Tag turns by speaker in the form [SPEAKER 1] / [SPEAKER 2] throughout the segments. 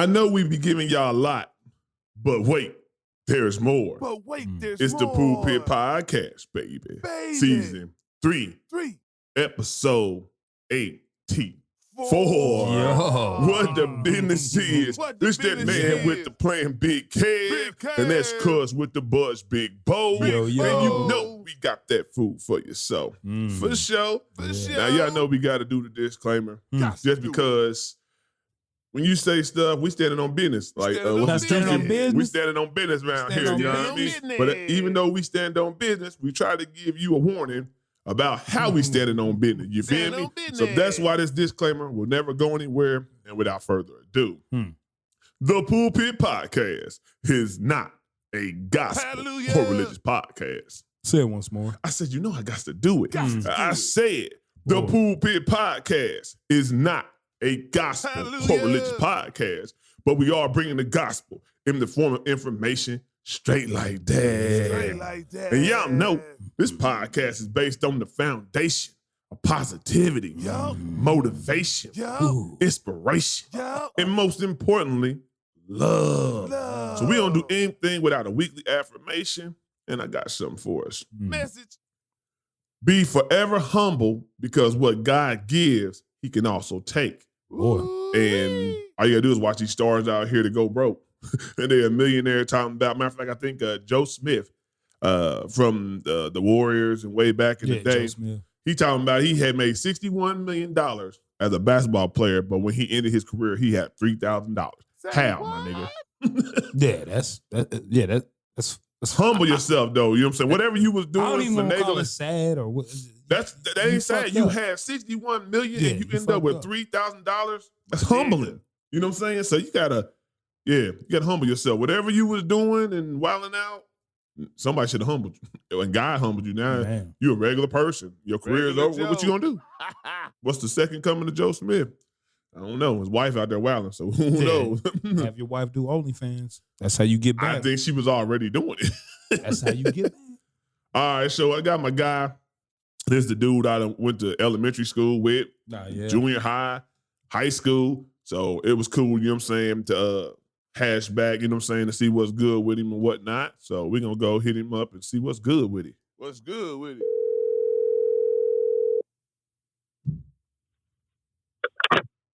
[SPEAKER 1] I know we be giving y'all a lot, but wait, there's more.
[SPEAKER 2] But wait, there's
[SPEAKER 1] It's
[SPEAKER 2] more.
[SPEAKER 1] the Pulpit Podcast, baby. Season 3, episode 84.
[SPEAKER 3] Yo.
[SPEAKER 1] What the business is. This that man with the playing Big Kev, and that's Cuz with the buzz Big Bo.
[SPEAKER 3] Yo.
[SPEAKER 1] And you know we got that food for you. So, for sure. Now, y'all know we got to do the disclaimer. Just because when you say stuff, we standing on business. Like,
[SPEAKER 3] we standing
[SPEAKER 1] on business around here. You know what I mean? But even though we stand on business, we try to give you a warning about how we standing on business. You feel me? So that's why this disclaimer will never go anywhere. And without further ado, the Pulpit Podcast is not a gospel or religious podcast.
[SPEAKER 3] Say it once more.
[SPEAKER 1] I said, you know I got to do it. I said, the Pulpit Podcast is not a gospel or religious podcast, but we are bringing the gospel in the form of information straight like that. And y'all know this podcast is based on the foundation of positivity, motivation, inspiration, and most importantly, love. So we don't do anything without a weekly affirmation, and I got something for us.
[SPEAKER 2] Message.
[SPEAKER 1] Be forever humble because what God gives, he can also take.
[SPEAKER 3] Boy.
[SPEAKER 1] And all you gotta do is watch these stars out here to go broke. And they're a millionaire talking about, matter of fact, I think Joe Smith from the Warriors and way back in the day, he talking about he had made $61 million as a basketball player, but when he ended his career, he had $3,000. How, my nigga?
[SPEAKER 3] That's
[SPEAKER 1] humble yourself though. You know what I'm saying? Whatever you was doing,
[SPEAKER 3] I don't even call it sad or what.
[SPEAKER 1] That ain't sad. You had $61 million and you end up with $3,000. That's humbling. You know what I'm saying? So you gotta humble yourself. Whatever you was doing and wilding out, somebody should have humbled you. And God humbled you. Now you're a regular person. Your career is over. What you gonna do? What's the second coming to Joe Smith? I don't know. His wife out there wilding, so who knows?
[SPEAKER 3] Have your wife do OnlyFans. That's how you get back.
[SPEAKER 1] I think she was already doing it.
[SPEAKER 3] That's how you get back.
[SPEAKER 1] All right, so I got my guy. This is the dude I went to elementary school with, junior high, high school. So it was cool, you know what I'm saying, to hash back, you know what I'm saying, to see what's good with him and whatnot. So we're going to go hit him up and see what's good with him.
[SPEAKER 2] What's good with it?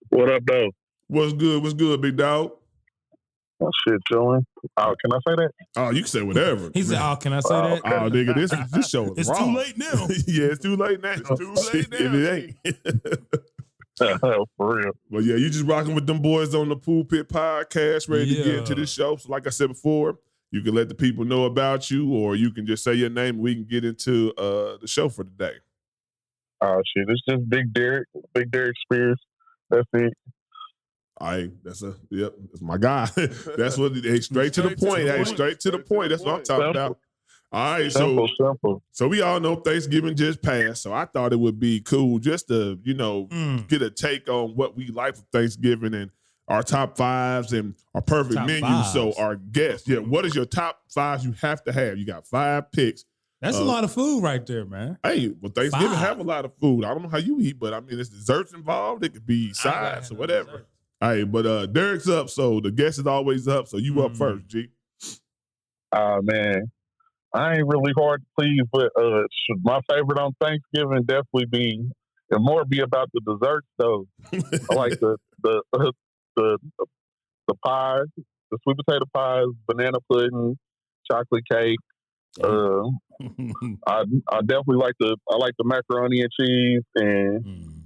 [SPEAKER 4] What up, though?
[SPEAKER 1] What's good, big dog?
[SPEAKER 4] Oh, shit, chilling. Oh, can I say that?
[SPEAKER 1] Oh, you can say whatever.
[SPEAKER 3] He said, oh, can I say that?
[SPEAKER 1] Oh, nigga, this show is
[SPEAKER 3] It's
[SPEAKER 1] wrong.
[SPEAKER 3] too late now.
[SPEAKER 1] Yeah, it's too late now.
[SPEAKER 2] It's too late now.
[SPEAKER 1] If it ain't.
[SPEAKER 4] For real.
[SPEAKER 1] Well, yeah, you just rocking with them boys on the Pulpit Podcast, ready to get into this show. So like I said before, you can let the people know about you, or you can just say your name and we can get into the show for the day.
[SPEAKER 4] Oh, shit, it's just Big Derek Spears. That's it.
[SPEAKER 1] That's my guy. That's what straight to the point. Hey, straight to the point. That's what I'm talking about. All right,
[SPEAKER 4] simple.
[SPEAKER 1] So we all know Thanksgiving just passed. So I thought it would be cool just to, get a take on what we like for Thanksgiving and our top fives and our perfect
[SPEAKER 3] Top
[SPEAKER 1] menu.
[SPEAKER 3] fives.
[SPEAKER 1] So our guests, what is your top fives you have to have? You got 5 picks.
[SPEAKER 3] That's a lot of food right there, man.
[SPEAKER 1] Hey, well, Thanksgiving
[SPEAKER 3] 5.
[SPEAKER 1] have a lot of food. I don't know how you eat, but I mean, it's desserts involved. It could be sides or whatever.
[SPEAKER 3] Dessert.
[SPEAKER 1] Hey, but Derek's up, so the guest is always up. So you up first, G.
[SPEAKER 4] Man, I ain't really hard to please, but my favorite on Thanksgiving definitely be about the desserts though. I like the pies, the sweet potato pies, banana pudding, chocolate cake. I definitely like the macaroni and cheese and.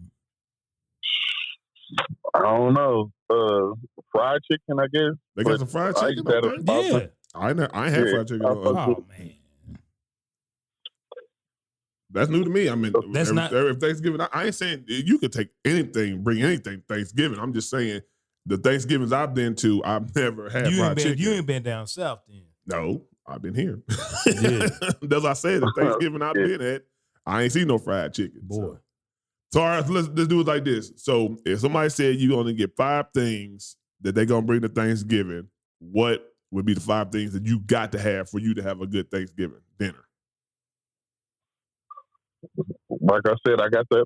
[SPEAKER 4] I don't know. Fried chicken, I guess.
[SPEAKER 1] They got some fried chicken. Okay. I ain't had fried chicken.
[SPEAKER 3] Oh man,
[SPEAKER 1] that's new to me. I mean,
[SPEAKER 3] that's
[SPEAKER 1] every Thanksgiving. I ain't saying you could take anything, bring anything Thanksgiving. I'm just saying the Thanksgivings I've been to, I've never had fried chicken.
[SPEAKER 3] You ain't been down south then.
[SPEAKER 1] No, I've been here. That's what I said. The Thanksgiving I've been at, I ain't seen no fried chicken.
[SPEAKER 3] Boy.
[SPEAKER 1] So all right, let's do it like this. So if somebody said you only get 5 things that they're gonna bring to Thanksgiving, what would be the 5 things that you got to have for you to have a good Thanksgiving dinner?
[SPEAKER 4] Like I said, I got to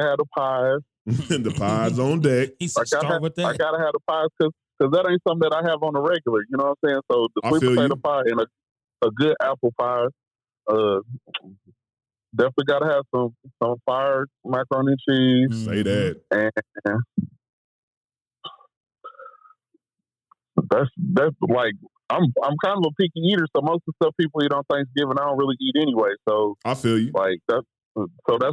[SPEAKER 4] have the pies.
[SPEAKER 1] The pies on deck.
[SPEAKER 3] He said, start with that.
[SPEAKER 4] I gotta have the pies because because that ain't something that I have on the regular. You know what I'm saying? So the
[SPEAKER 1] I
[SPEAKER 4] sweet
[SPEAKER 1] feel
[SPEAKER 4] potato
[SPEAKER 1] you.
[SPEAKER 4] pie and a good apple pie. Definitely got to have some fire macaroni and cheese.
[SPEAKER 1] Say that.
[SPEAKER 4] And that's like I'm kind of a picky eater, so most of the stuff people eat on Thanksgiving I don't really eat anyway. So
[SPEAKER 1] I feel you.
[SPEAKER 4] like that's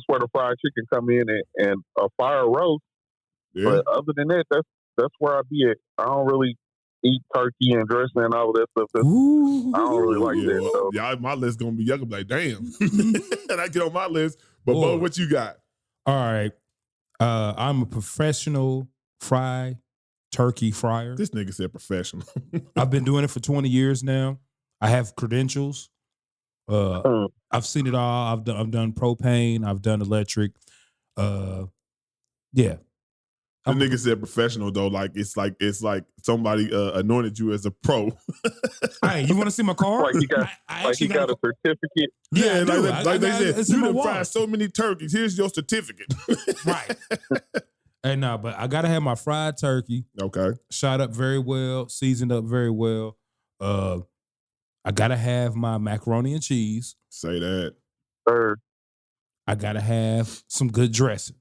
[SPEAKER 4] where the fried chicken come in and a fire roast.
[SPEAKER 1] Yeah.
[SPEAKER 4] But other than that, that's where I be at. I don't really eat turkey and dressing and all of that stuff. I don't really like
[SPEAKER 1] Yeah,
[SPEAKER 4] that.
[SPEAKER 1] well,
[SPEAKER 4] So.
[SPEAKER 1] yeah, my list gonna be y'all gonna be like, damn. And I get on my list. But
[SPEAKER 3] Boy.
[SPEAKER 1] Bo, what you got?
[SPEAKER 3] All right. I'm a professional fried turkey fryer.
[SPEAKER 1] This nigga said professional.
[SPEAKER 3] I've been doing it for 20 years now. I have credentials. I've seen it all. I've done propane. I've done electric. Yeah.
[SPEAKER 1] The nigga said professional though, like it's like somebody anointed you as a pro.
[SPEAKER 3] Hey, you want to see my car?
[SPEAKER 4] Like he got a certificate.
[SPEAKER 3] Yeah,
[SPEAKER 1] like they said,
[SPEAKER 3] it's in
[SPEAKER 1] you
[SPEAKER 3] my
[SPEAKER 1] done fried
[SPEAKER 3] wallet.
[SPEAKER 1] so many turkeys. Here's your certificate.
[SPEAKER 3] Right. Hey, no, but I gotta have my fried turkey
[SPEAKER 1] Okay.
[SPEAKER 3] shot up very well, seasoned up very well. I gotta have my macaroni and cheese.
[SPEAKER 1] Say that.
[SPEAKER 3] I gotta have some good dressing.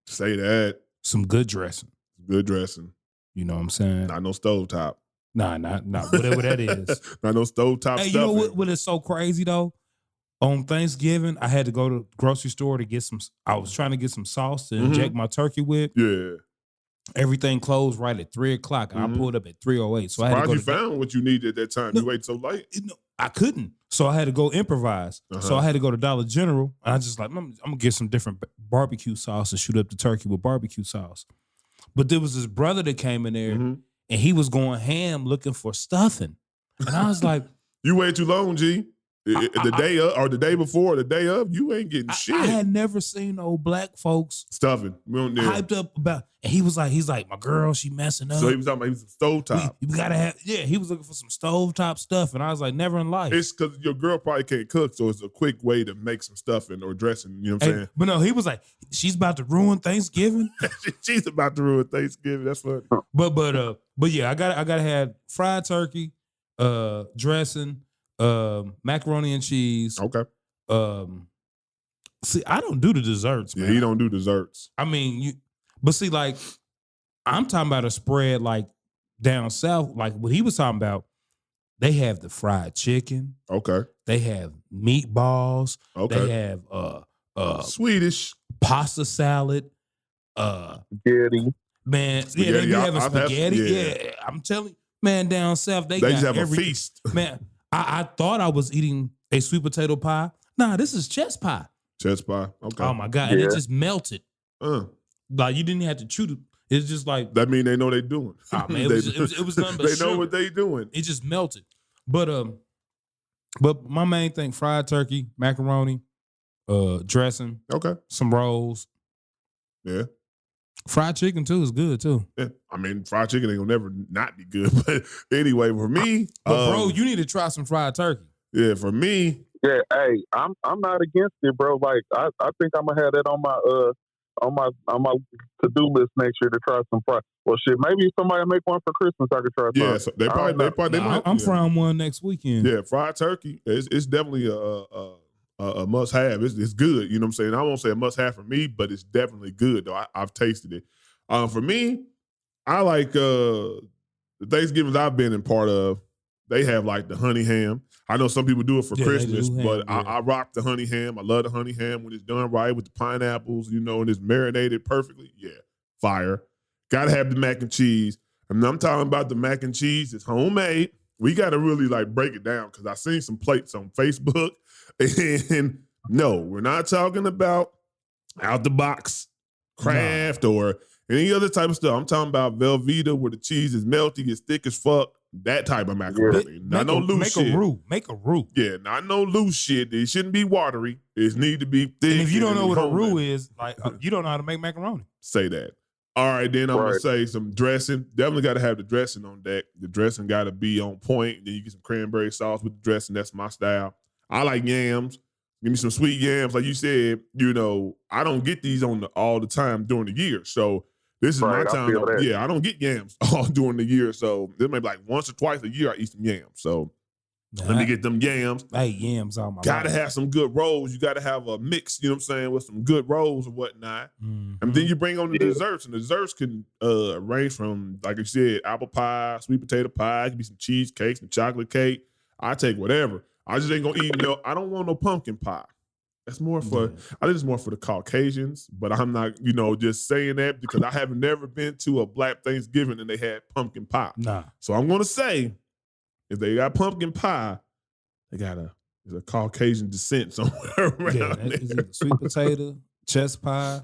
[SPEAKER 1] Say that.
[SPEAKER 3] Some good dressing.
[SPEAKER 1] Good dressing.
[SPEAKER 3] You know what I'm saying?
[SPEAKER 1] Not no stovetop.
[SPEAKER 3] Nah, not whatever that is.
[SPEAKER 1] Not no stovetop
[SPEAKER 3] Hey,
[SPEAKER 1] stuff.
[SPEAKER 3] you know what is so crazy though? On Thanksgiving, I had to go to the grocery store to get some. I was trying to get some sauce to inject my turkey with.
[SPEAKER 1] Yeah.
[SPEAKER 3] Everything closed right at 3:00, and I pulled up at 3:08. So I had to
[SPEAKER 1] Surprised
[SPEAKER 3] go.
[SPEAKER 1] you
[SPEAKER 3] To
[SPEAKER 1] found what you needed at that time.
[SPEAKER 3] No.
[SPEAKER 1] You wait so late.
[SPEAKER 3] I couldn't, so I had to go improvise. So I had to go to Dollar General, and I just like I'm gonna get some different barbecue sauce and shoot up the turkey with barbecue sauce. But there was this brother that came in there, and he was going ham looking for stuffing, and I was like,
[SPEAKER 1] You waited too long, G. The day of, or the day before, or the day of, you ain't getting shit.
[SPEAKER 3] I had never seen old black folks
[SPEAKER 1] Stuffing. We don't need
[SPEAKER 3] hyped up about. And he's like, my girl, she messing up.
[SPEAKER 1] So he was talking about some stovetop.
[SPEAKER 3] We gotta have, he was looking for some stovetop stuff, and I was like, never in life.
[SPEAKER 1] It's because your girl probably can't cook, so it's a quick way to make some stuffing or dressing. You know what I'm saying?
[SPEAKER 3] But no, he was like, she's about to ruin Thanksgiving.
[SPEAKER 1] She's about to ruin Thanksgiving. That's funny.
[SPEAKER 3] But yeah, I gotta have fried turkey, dressing, macaroni and cheese.
[SPEAKER 1] Okay.
[SPEAKER 3] See, I don't do the desserts, man.
[SPEAKER 1] Yeah, he don't do desserts.
[SPEAKER 3] I mean, but see, like, I'm talking about a spread like down south, like what he was talking about. They have the fried chicken.
[SPEAKER 1] Okay.
[SPEAKER 3] They have meatballs.
[SPEAKER 1] Okay.
[SPEAKER 3] They have
[SPEAKER 1] Swedish
[SPEAKER 3] pasta salad.
[SPEAKER 4] Spaghetti.
[SPEAKER 3] Man,
[SPEAKER 1] Spaghetti.
[SPEAKER 3] they be having
[SPEAKER 1] I've had-
[SPEAKER 3] spaghetti.
[SPEAKER 1] yeah.
[SPEAKER 3] I'm telling you, man, down south they
[SPEAKER 1] They
[SPEAKER 3] got
[SPEAKER 1] just have
[SPEAKER 3] every
[SPEAKER 1] a feast.
[SPEAKER 3] Man, I thought I was eating a sweet potato pie. Nah, this is chest pie.
[SPEAKER 1] Chest pie. Okay.
[SPEAKER 3] Oh my god, and it just melted. Like you didn't have to chew it. It's just like
[SPEAKER 1] That mean they know they doing.
[SPEAKER 3] oh man, it was nothing but
[SPEAKER 1] They
[SPEAKER 3] sugar.
[SPEAKER 1] know what they doing.
[SPEAKER 3] It just melted. But my main thing: fried turkey, macaroni, dressing,
[SPEAKER 1] Okay.
[SPEAKER 3] some rolls.
[SPEAKER 1] Yeah.
[SPEAKER 3] Fried chicken too is good too.
[SPEAKER 1] Yeah. I mean, fried chicken ain't gonna never not be good. But anyway, for me,
[SPEAKER 3] But bro, you need to try some fried turkey.
[SPEAKER 1] yeah, for me,
[SPEAKER 4] Yeah, hey, I'm not against it, bro. Like I think I'm gonna have that on my to-do list next year to try some fries. Well, shit, maybe if somebody make one for Christmas, I could try.
[SPEAKER 1] yeah,
[SPEAKER 4] some.
[SPEAKER 1] so they might.
[SPEAKER 3] I'm
[SPEAKER 1] yeah.
[SPEAKER 3] frying one next weekend.
[SPEAKER 1] Yeah, fried turkey. It's definitely a must have. It's good. You know what I'm saying? I won't say a must have for me, but it's definitely good though. I've tasted it. For me, I like the Thanksgivings I've been in part of. They have like the honey ham. I know some people do it for
[SPEAKER 3] Yeah, they
[SPEAKER 1] Christmas,
[SPEAKER 3] do ham,
[SPEAKER 1] but
[SPEAKER 3] yeah.
[SPEAKER 1] I rock the honey ham. I love the honey ham when it's done right with the pineapples, you know, and it's marinated perfectly. Yeah, fire. Gotta have the mac and cheese. And I'm talking about the mac and cheese. It's homemade. We gotta really like break it down because I seen some plates on Facebook. And no, we're not talking about out the box craft or any other type of stuff. I'm talking about Velveeta where the cheese is melty, it's thick as fuck. That type of macaroni. Not no loose shit.
[SPEAKER 3] Make a roux.
[SPEAKER 1] Yeah, not no loose shit. It shouldn't be watery. It need to be thick.
[SPEAKER 3] And if you don't know what a roux
[SPEAKER 1] homemade.
[SPEAKER 3] is, like you don't know how to make macaroni.
[SPEAKER 1] Say that. All right, then I'm gonna
[SPEAKER 4] Right.
[SPEAKER 1] say some dressing. Definitely got to have the dressing on deck. The dressing got to be on point. Then you get some cranberry sauce with the dressing. That's my style. I like yams. Give me some sweet yams, like you said. You know, I don't get these all the time during the year. So This is
[SPEAKER 4] Right,
[SPEAKER 1] my
[SPEAKER 4] I
[SPEAKER 1] time.
[SPEAKER 4] feel that.
[SPEAKER 1] Yeah, I don't get yams all during the year. So there may be like once or twice a year I eat some yams. So let me get them yams.
[SPEAKER 3] I ate yams all my
[SPEAKER 1] Gotta
[SPEAKER 3] life.
[SPEAKER 1] have some good rolls. You gotta have a mix, you know what I'm saying, with some good rolls and whatnot.
[SPEAKER 3] Mhm.
[SPEAKER 1] And then you bring on the
[SPEAKER 4] Yeah.
[SPEAKER 1] desserts, and the desserts can range from, like you said, apple pie, sweet potato pie, it could be some cheesecake, some chocolate cake. I take whatever. I just ain't gonna eat no. I don't want no pumpkin pie. That's more for. I think it's more for the Caucasians, but I'm not, just saying that because I have never been to a Black Thanksgiving and they had pumpkin pie.
[SPEAKER 3] Nah.
[SPEAKER 1] So I'm gonna say, if they got pumpkin pie, they got there's a Caucasian descent somewhere around
[SPEAKER 3] Yeah,
[SPEAKER 1] there.
[SPEAKER 3] is it sweet potato, chest pie,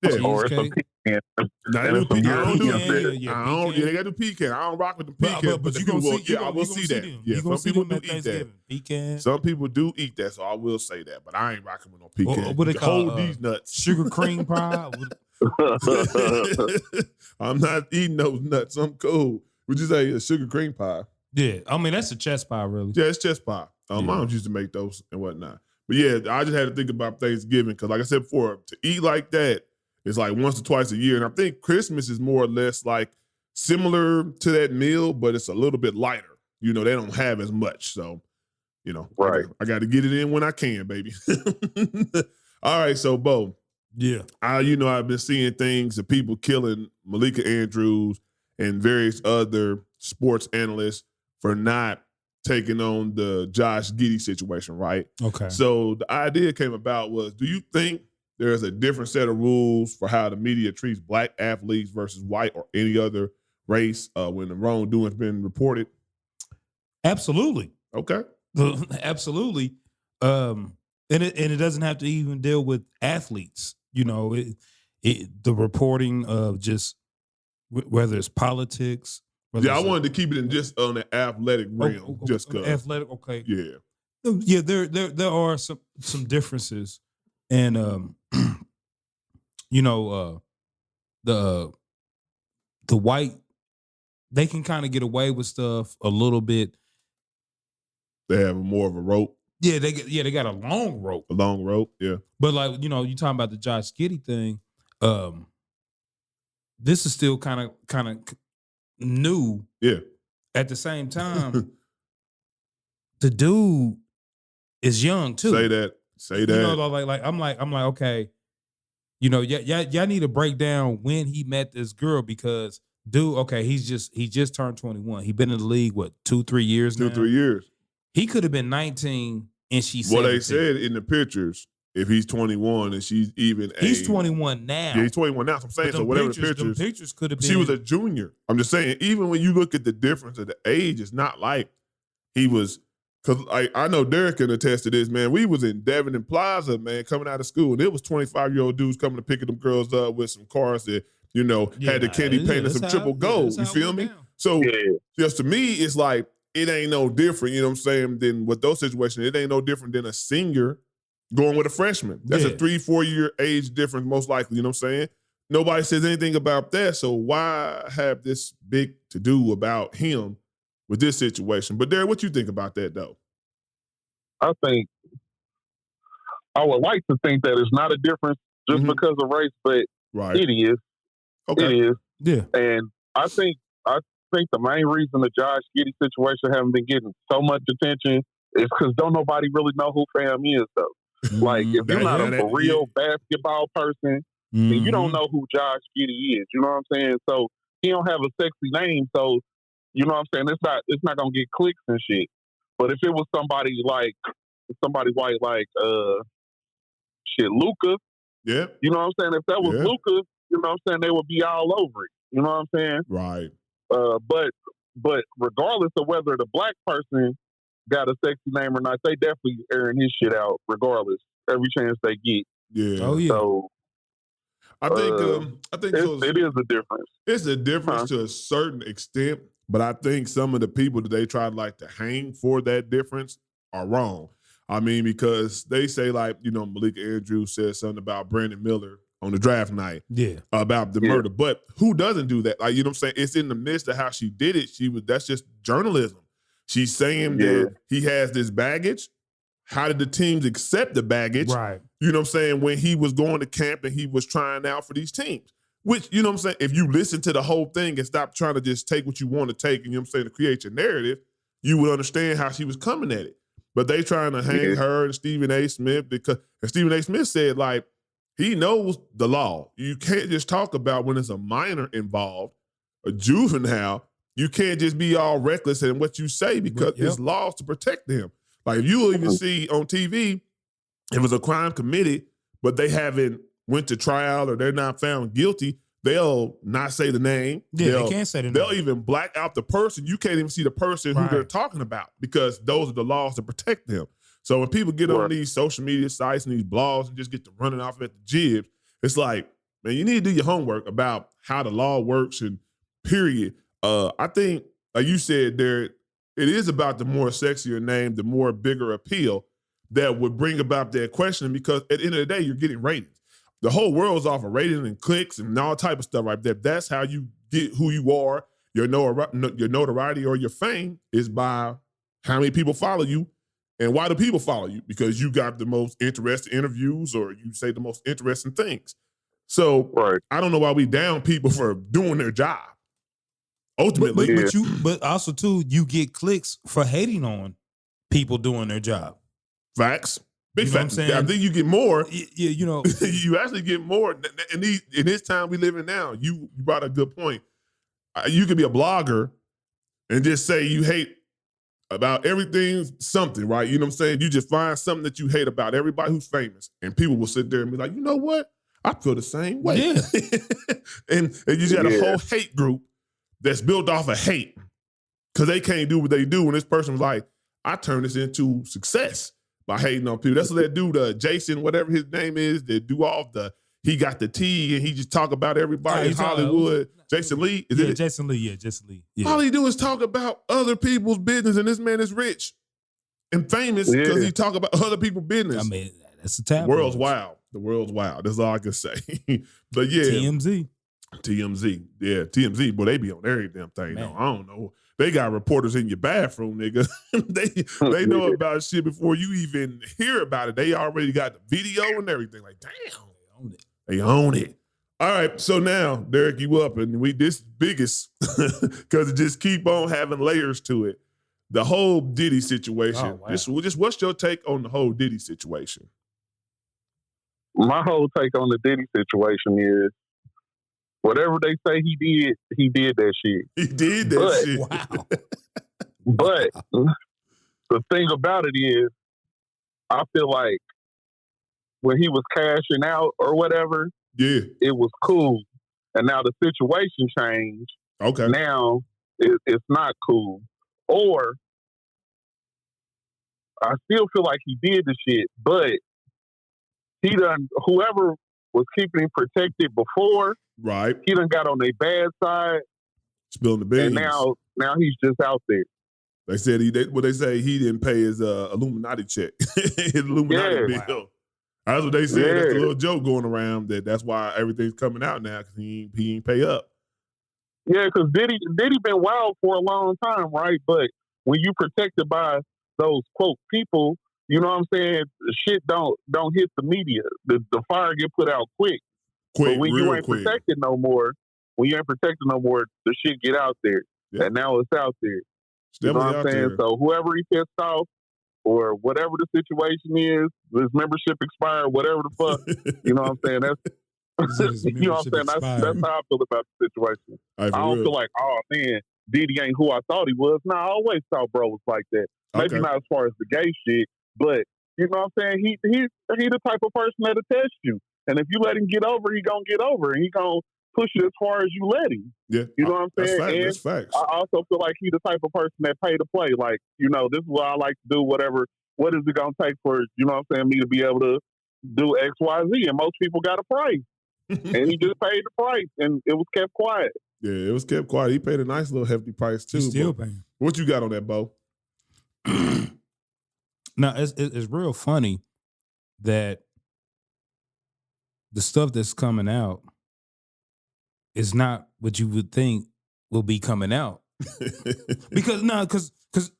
[SPEAKER 1] Yeah.
[SPEAKER 4] Or some
[SPEAKER 3] cheesecake?
[SPEAKER 4] pecan.
[SPEAKER 1] Now,
[SPEAKER 4] And
[SPEAKER 1] they do
[SPEAKER 4] some
[SPEAKER 1] pecan. I don't do
[SPEAKER 4] pecan,
[SPEAKER 1] pecan.
[SPEAKER 3] yeah,
[SPEAKER 1] I don't.
[SPEAKER 3] pecan.
[SPEAKER 1] Yeah, they got to do pecan. I don't rock with the
[SPEAKER 3] But
[SPEAKER 1] pecan.
[SPEAKER 3] you
[SPEAKER 1] the
[SPEAKER 3] gonna
[SPEAKER 1] people will-
[SPEAKER 3] see,
[SPEAKER 1] yeah, I will see that.
[SPEAKER 3] Them.
[SPEAKER 1] Yeah,
[SPEAKER 3] You gonna
[SPEAKER 1] some
[SPEAKER 3] see
[SPEAKER 1] people
[SPEAKER 3] them
[SPEAKER 1] do
[SPEAKER 3] at
[SPEAKER 1] eat that.
[SPEAKER 3] Thanksgiving. Pecan,
[SPEAKER 1] Some people do eat that, so I will say that. But I ain't rocking with no pecan.
[SPEAKER 3] what they
[SPEAKER 1] You
[SPEAKER 3] call,
[SPEAKER 1] hold these nuts.
[SPEAKER 3] sugar cream pie.
[SPEAKER 1] I'm not eating those nuts. I'm cool. Would you say a sugar cream pie?
[SPEAKER 3] Yeah, I mean that's a chest pie, really.
[SPEAKER 1] Yeah, it's chest pie.
[SPEAKER 3] Yeah.
[SPEAKER 1] Moms used to make those and whatnot. But yeah, I just had to think about Thanksgiving because, like I said before, to eat like that, it's like once or twice a year. And I think Christmas is more or less like similar to that meal, but it's a little bit lighter. They don't have as much. So,
[SPEAKER 4] Right.
[SPEAKER 1] I got to get it in when I can, baby. All right, so Bo,
[SPEAKER 3] Yeah.
[SPEAKER 1] I've been seeing things of people killing Malika Andrews and various other sports analysts for not taking on the Josh Giddey situation, right?
[SPEAKER 3] Okay.
[SPEAKER 1] So the idea came about was, do you think there's a different set of rules for how the media treats Black athletes versus white or any other race when the wrongdoing's been reported?
[SPEAKER 3] Absolutely.
[SPEAKER 1] Okay.
[SPEAKER 3] Absolutely. And it doesn't have to even deal with athletes. The reporting of just whether it's politics.
[SPEAKER 1] Yeah, I wanted to keep it in just on the athletic realm, just because.
[SPEAKER 3] Athletic. Okay.
[SPEAKER 1] Yeah.
[SPEAKER 3] Yeah. There are some differences, and the white, they can kind of get away with stuff a little bit.
[SPEAKER 1] They have more of a rope,
[SPEAKER 3] Yeah, they got a long rope.
[SPEAKER 1] a long rope. Yeah.
[SPEAKER 3] But like, you talking about the Josh Giddey thing, this is still kind of new.
[SPEAKER 1] Yeah.
[SPEAKER 3] At the same time, the dude is young too.
[SPEAKER 1] Say that.
[SPEAKER 3] I'm like, okay, y'all need to break down when he met this girl because dude, okay, he just turned 21. He been in the league, what, 2-3 years now?
[SPEAKER 1] 2-3 years.
[SPEAKER 3] He could have been 19 and she's
[SPEAKER 1] Well,
[SPEAKER 3] 17.
[SPEAKER 1] they said in the pictures, if he's 21 and she's even
[SPEAKER 3] He's 21 now.
[SPEAKER 1] Yeah, he's 21 now. So I'm saying,
[SPEAKER 3] But
[SPEAKER 1] so
[SPEAKER 3] them
[SPEAKER 1] whatever
[SPEAKER 3] them
[SPEAKER 1] pictures,
[SPEAKER 3] pictures could have been.
[SPEAKER 1] she was a junior. I'm just saying, even when you look at the difference of the age, it's not like he was, because I know Derek can attest to this, man. We was in Devon and Plaza, man, coming out of school, and it was 25-year-old dudes coming to pick them girls up with some cars that, had the candy paint and some triple gold. You feel me? So
[SPEAKER 4] Yeah.
[SPEAKER 1] just to me, it's like, it ain't no different, you know what I'm saying, than with those situations. It ain't no different than a senior going with a freshman. That's a 3-4 year age difference, most likely, you know what I'm saying? Nobody says anything about that. So why have this big to do about him with this situation? But Derek, what you think about that though?
[SPEAKER 4] I think I would like to think that it's not a difference just
[SPEAKER 1] Mhm.
[SPEAKER 4] because of race, but
[SPEAKER 1] Right.
[SPEAKER 4] it is.
[SPEAKER 1] Okay.
[SPEAKER 4] It is.
[SPEAKER 3] Yeah.
[SPEAKER 4] And I think the main reason the Josh Giddey situation haven't been getting so much attention is because don't nobody really know who Fam is though. Like if you're not a for real basketball person, then you don't know who Josh Giddey is. You know what I'm saying? So he don't have a sexy name, so you know what I'm saying? It's not gonna get clicks and shit. But if it was somebody white like Luka,
[SPEAKER 1] Yeah.
[SPEAKER 4] you know what I'm saying? If that was
[SPEAKER 1] Yeah.
[SPEAKER 4] Luka, you know what I'm saying, they would be all over it. You know what I'm saying?
[SPEAKER 1] Right.
[SPEAKER 4] But regardless of whether the black person got a sexy name or not, they definitely airing his shit out regardless, every chance they get.
[SPEAKER 1] Yeah.
[SPEAKER 3] Oh yeah.
[SPEAKER 4] So
[SPEAKER 1] I think so.
[SPEAKER 4] it is a difference.
[SPEAKER 1] It's a difference to a certain extent, but I think some of the people that they try to hang for that difference are wrong. I mean, because they say Malika Andrews said something about Brandon Miller on the draft night about the murder. But who doesn't do that? Like, you know what I'm saying? It's in the midst of how she did it. That's just journalism. She's saying that he has this baggage. How did the teams accept the baggage?
[SPEAKER 3] Right.
[SPEAKER 1] You know what I'm saying? When he was going to camp and he was trying out for these teams. Which, you know what I'm saying? If you listen to the whole thing and stop trying to just take what you want to take, and you know what I'm saying, to create your narrative, you would understand how she was coming at it. But they trying to hang her and Stephen A. Smith because and Stephen A. Smith said, like, he knows the law. You can't just talk about when there's a minor involved, a juvenile. You can't just be all reckless in what you say because there's laws to protect them. Like, if you'll even see on TV, if it's a crime committed, but they haven't went to trial or they're not found guilty, they'll not say the name.
[SPEAKER 3] Yeah, they can't say the name.
[SPEAKER 1] They'll even black out the person. You can't even see the person who they're talking about because those are the laws to protect them. So when people get on these social media sites and these blogs and just get to running off at the jibs, it's like, man, you need to do your homework about how the law works and period. I think, like you said, there it is about the more sexier name, the more bigger appeal that would bring about that question because at the end of the day, you're getting ratings. The whole world's off of ratings and clicks and all type of stuff right there. That's how you get who you are. Your notoriety or your fame is by how many people follow you. And why do people follow you? Because you got the most interesting interviews or you say the most interesting things. So I don't know why we down people for doing their job. Ultimately.
[SPEAKER 3] But also too, you get clicks for hating on people doing their job.
[SPEAKER 1] Facts. Big
[SPEAKER 3] you know
[SPEAKER 1] facts.
[SPEAKER 3] What I'm saying?
[SPEAKER 1] I think you get more.
[SPEAKER 3] Yeah, you know.
[SPEAKER 1] You actually get more. In this time we live in now, you brought a good point. You could be a blogger and just say you hate about everything, something, right? You know what I'm saying? You just find something that you hate about everybody who's famous. And people will sit there and be like, you know what? I feel the same way.
[SPEAKER 3] Yeah.
[SPEAKER 1] and you just got a whole hate group that's built off of hate because they can't do what they do. And this person was like, I turn this into success by hating on people. That's what that dude, Jason, whatever his name is, that do all he got the tea and he just talk about everybody in Hollywood. Jason Lee?
[SPEAKER 3] Jason Lee. Yeah.
[SPEAKER 1] All he do is talk about other people's business and this man is rich and famous because he talk about other people's business.
[SPEAKER 3] I mean, that's a tabloid.
[SPEAKER 1] The world's wild. That's all I can say. But yeah. TMZ. Yeah, TMZ, boy, they be on every damn thing. No, I don't know. They got reporters in your bathroom, nigga. they know about shit before you even hear about it. They already got the video and everything. Like, damn. They own it. All right, so now, Derek, you up, and this biggest, because it just keep on having layers to it. The whole Diddy situation. Just what's your take on the whole Diddy situation?
[SPEAKER 4] My whole take on the Diddy situation is, whatever they say he did that shit.
[SPEAKER 1] He did that shit.
[SPEAKER 3] Wow.
[SPEAKER 4] But the thing about it is, I feel like when he was cashing out or whatever, it was cool. And now the situation changed.
[SPEAKER 1] Okay.
[SPEAKER 4] Now it's not cool. Or I still feel like he did the shit, but whoever was keeping him protected before,
[SPEAKER 1] right?
[SPEAKER 4] He done got on their bad side,
[SPEAKER 1] spilling the beans,
[SPEAKER 4] and now he's just out there.
[SPEAKER 1] They said he didn't pay his Illuminati check, his Illuminati bill. Wow. That's what they said. Yeah. That's a little joke going around that's why everything's coming out now because he ain't pay up.
[SPEAKER 4] Yeah, because Diddy been wild for a long time, right? But when you protected by those quote people, you know what I'm saying? Shit don't hit the media. The fire get put out quick. But when you ain't protected no more, the shit get out there. Yeah. And now it's out there. You know what I'm saying? So whoever he pissed off or whatever the situation is, his membership expired, whatever the fuck, you know what I'm saying? You know what I'm saying? That's how I feel about the situation. I don't feel like, oh man, Diddy ain't who I thought he was. No, I always thought bro was like that. Maybe not as far as the gay shit, but you know what I'm saying? He's the type of person that'll test you. And if you let him get over, he gonna get over, and he gonna push it as far as you let him.
[SPEAKER 1] Yeah,
[SPEAKER 4] you know what I'm saying?
[SPEAKER 1] That's facts.
[SPEAKER 4] I also feel like he's the type of person that pay to play. Like, you know, this is what I like to do. Whatever. What is it gonna take for you know what I'm saying? Me to be able to do X, Y, Z, and most people got a price, and he just paid the price, and it was kept quiet.
[SPEAKER 1] Yeah, it was kept quiet. He paid a nice little hefty price too.
[SPEAKER 3] He's still paying.
[SPEAKER 1] What you got on that, Bo?
[SPEAKER 3] Now it's real funny that the stuff that's coming out is not what you would think will be coming out. because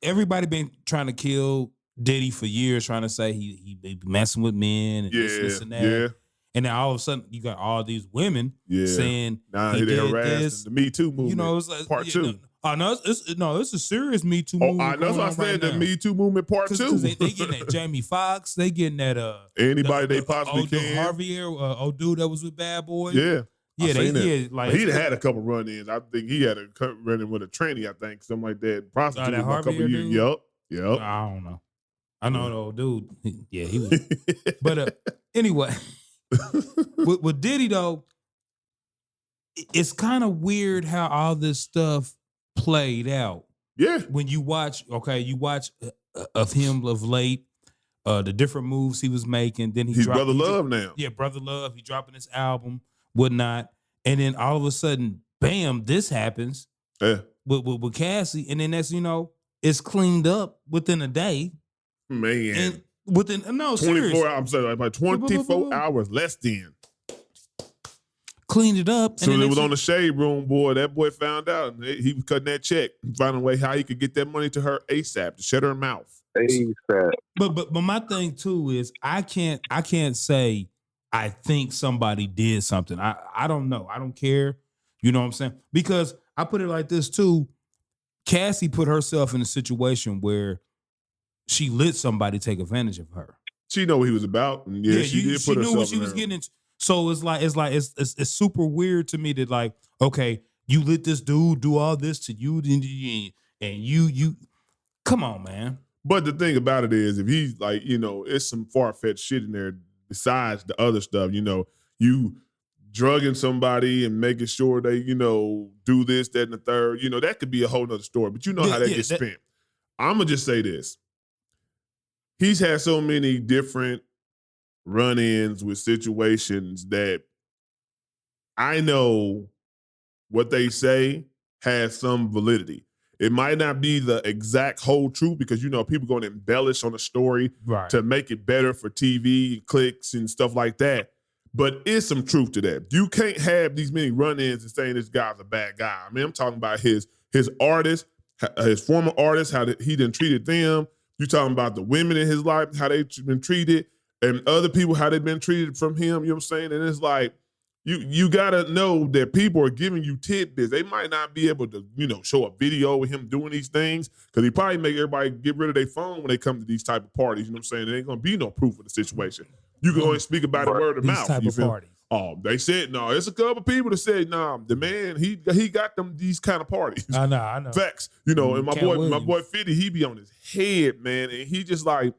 [SPEAKER 3] everybody been trying to kill Diddy for years, trying to say he be messing with men and this and that.
[SPEAKER 1] Yeah.
[SPEAKER 3] And then all of a sudden, you got all these women saying
[SPEAKER 1] Nah,
[SPEAKER 3] he
[SPEAKER 1] they
[SPEAKER 3] did
[SPEAKER 1] harassed
[SPEAKER 3] this.
[SPEAKER 1] the Me Too movement.
[SPEAKER 3] You know, it's like
[SPEAKER 1] part two.
[SPEAKER 3] It's a serious Me Too
[SPEAKER 1] Oh,
[SPEAKER 3] movement.
[SPEAKER 1] that's what I said. The Me Too movement part two.
[SPEAKER 3] Because they getting at Jamie Foxx, they getting at
[SPEAKER 1] anybody they possibly can.
[SPEAKER 3] Harvey, old dude that was with Bad Boy.
[SPEAKER 1] Yeah.
[SPEAKER 3] Yeah, like
[SPEAKER 1] he had a couple run-ins. I think he had a run-in with a tranny, I think, something like that. Prostitute
[SPEAKER 3] that
[SPEAKER 1] for a couple
[SPEAKER 3] Harvey
[SPEAKER 1] years.
[SPEAKER 3] dude?
[SPEAKER 1] Yep.
[SPEAKER 3] I don't know. I know the old dude. Yeah, he was. But anyway, with Diddy though, it's kind of weird how all this stuff played out.
[SPEAKER 1] Yeah.
[SPEAKER 3] When you watch of him of late, the different moves he was making. Then
[SPEAKER 1] he's Brother Love now.
[SPEAKER 3] Yeah, Brother Love. He dropping his album, whatnot, and then all of a sudden, bam, this happens.
[SPEAKER 1] Yeah.
[SPEAKER 3] With Cassie, and then that's it's cleaned up within a day.
[SPEAKER 1] Man.
[SPEAKER 3] And within
[SPEAKER 1] 24
[SPEAKER 3] seriously.
[SPEAKER 1] hours, I'm sorry, about 24 hours less than.
[SPEAKER 3] Cleaned it up.
[SPEAKER 1] So it was on the Shade Room, boy. That boy found out. And he was cutting that check, finding a way how he could get that money to her ASAP to shut her mouth.
[SPEAKER 4] ASAP.
[SPEAKER 3] But my thing too is I can't say I think somebody did something. I don't know. I don't care. You know what I'm saying? Because I put it like this too. Cassie put herself in a situation where she let somebody take advantage of her.
[SPEAKER 1] She know what he was about. And she did put herself in. She knew what she was getting into. So it's super weird to me that like, okay, you let this dude do all this to you, and you come on, man. But the thing about it is, if he's like, it's some far-fetched shit in there besides the other stuff, you drugging somebody and making sure they, do this, that, and the third, that could be a whole nother story. But how that gets spent. I'm going to just say this. He's had so many different run-ins with situations that I know what they say has some validity. It might not be the exact whole truth because, people going to embellish on a story to make it better for TV, clicks, and stuff like that. But it's some truth to that. You can't have these many run-ins and saying this guy's a bad guy. I mean, I'm talking about his artists, his former artists, how he done treated them. You talking about the women in his life, how they've been treated, and other people, how they've been treated from him, you know what I'm saying? And it's like, you gotta know that people are giving you tidbits. They might not be able to, show a video with him doing these things, because he probably make everybody get rid of their phone when they come to these type of parties, you know what I'm saying? There ain't gonna be no proof of the situation. You can only speak about it word of mouth.
[SPEAKER 3] Type of parties.
[SPEAKER 1] Oh, they said no. It's a couple people that said no. The man he got them these kind of parties.
[SPEAKER 3] I know.
[SPEAKER 1] Facts, and my boy 50, he be on his head, man, and he just like,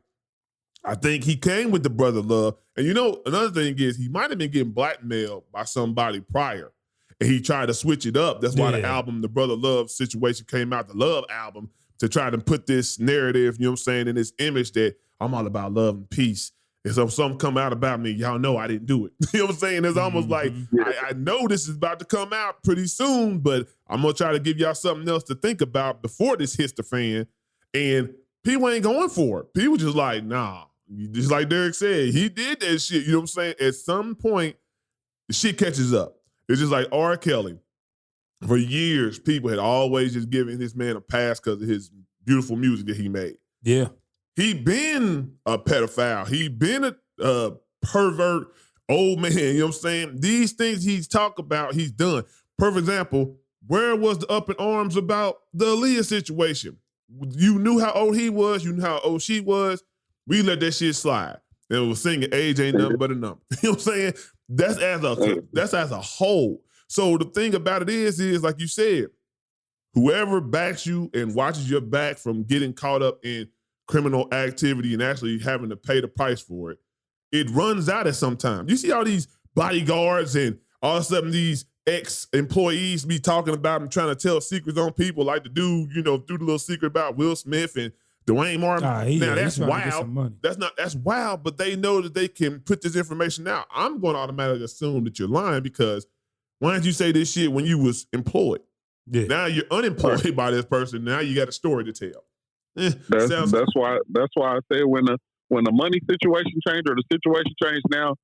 [SPEAKER 1] I think he came with the Brother Love, and another thing is he might have been getting blackmailed by somebody prior, and he tried to switch it up. That's why the album, the Brother Love situation, came out, the Love album, to try to put this narrative, you know what I'm saying, in this image that I'm all about love and peace. And so something come out about me, y'all know I didn't do it. You know what I'm saying? It's almost like, I know this is about to come out pretty soon, but I'm going to try to give y'all something else to think about before this hits the fan. And people ain't going for it. People just like, nah. Just like Derek said, he did that shit. You know what I'm saying? At some point, the shit catches up. It's just like R. Kelly. For years, people had always just given this man a pass because of his beautiful music that he made.
[SPEAKER 3] Yeah.
[SPEAKER 1] He been a pedophile. He been a pervert old man. You know what I'm saying? These things he's talked about, he's done. Perfect example, where was the up in arms about the Aaliyah situation? You knew how old he was. You knew how old she was. We let that shit slide. And was singing age ain't nothing but a number. You know what I'm saying? That's as a whole. So the thing about it is like you said, whoever backs you and watches your back from getting caught up in criminal activity and actually having to pay the price for it, it runs out at some time. You see all these bodyguards and all of a sudden these ex-employees be talking about and trying to tell secrets on people, like the dude, threw the little secret about Will Smith and Dwayne Martin. Now that's wild. That's wild, but they know that they can put this information out. I'm going to automatically assume that you're lying because why didn't you say this shit when you was employed? Yeah. Now you're unemployed by this person. Now you got a story to tell.
[SPEAKER 4] That's why I say when the money situation changed or the situation changed, now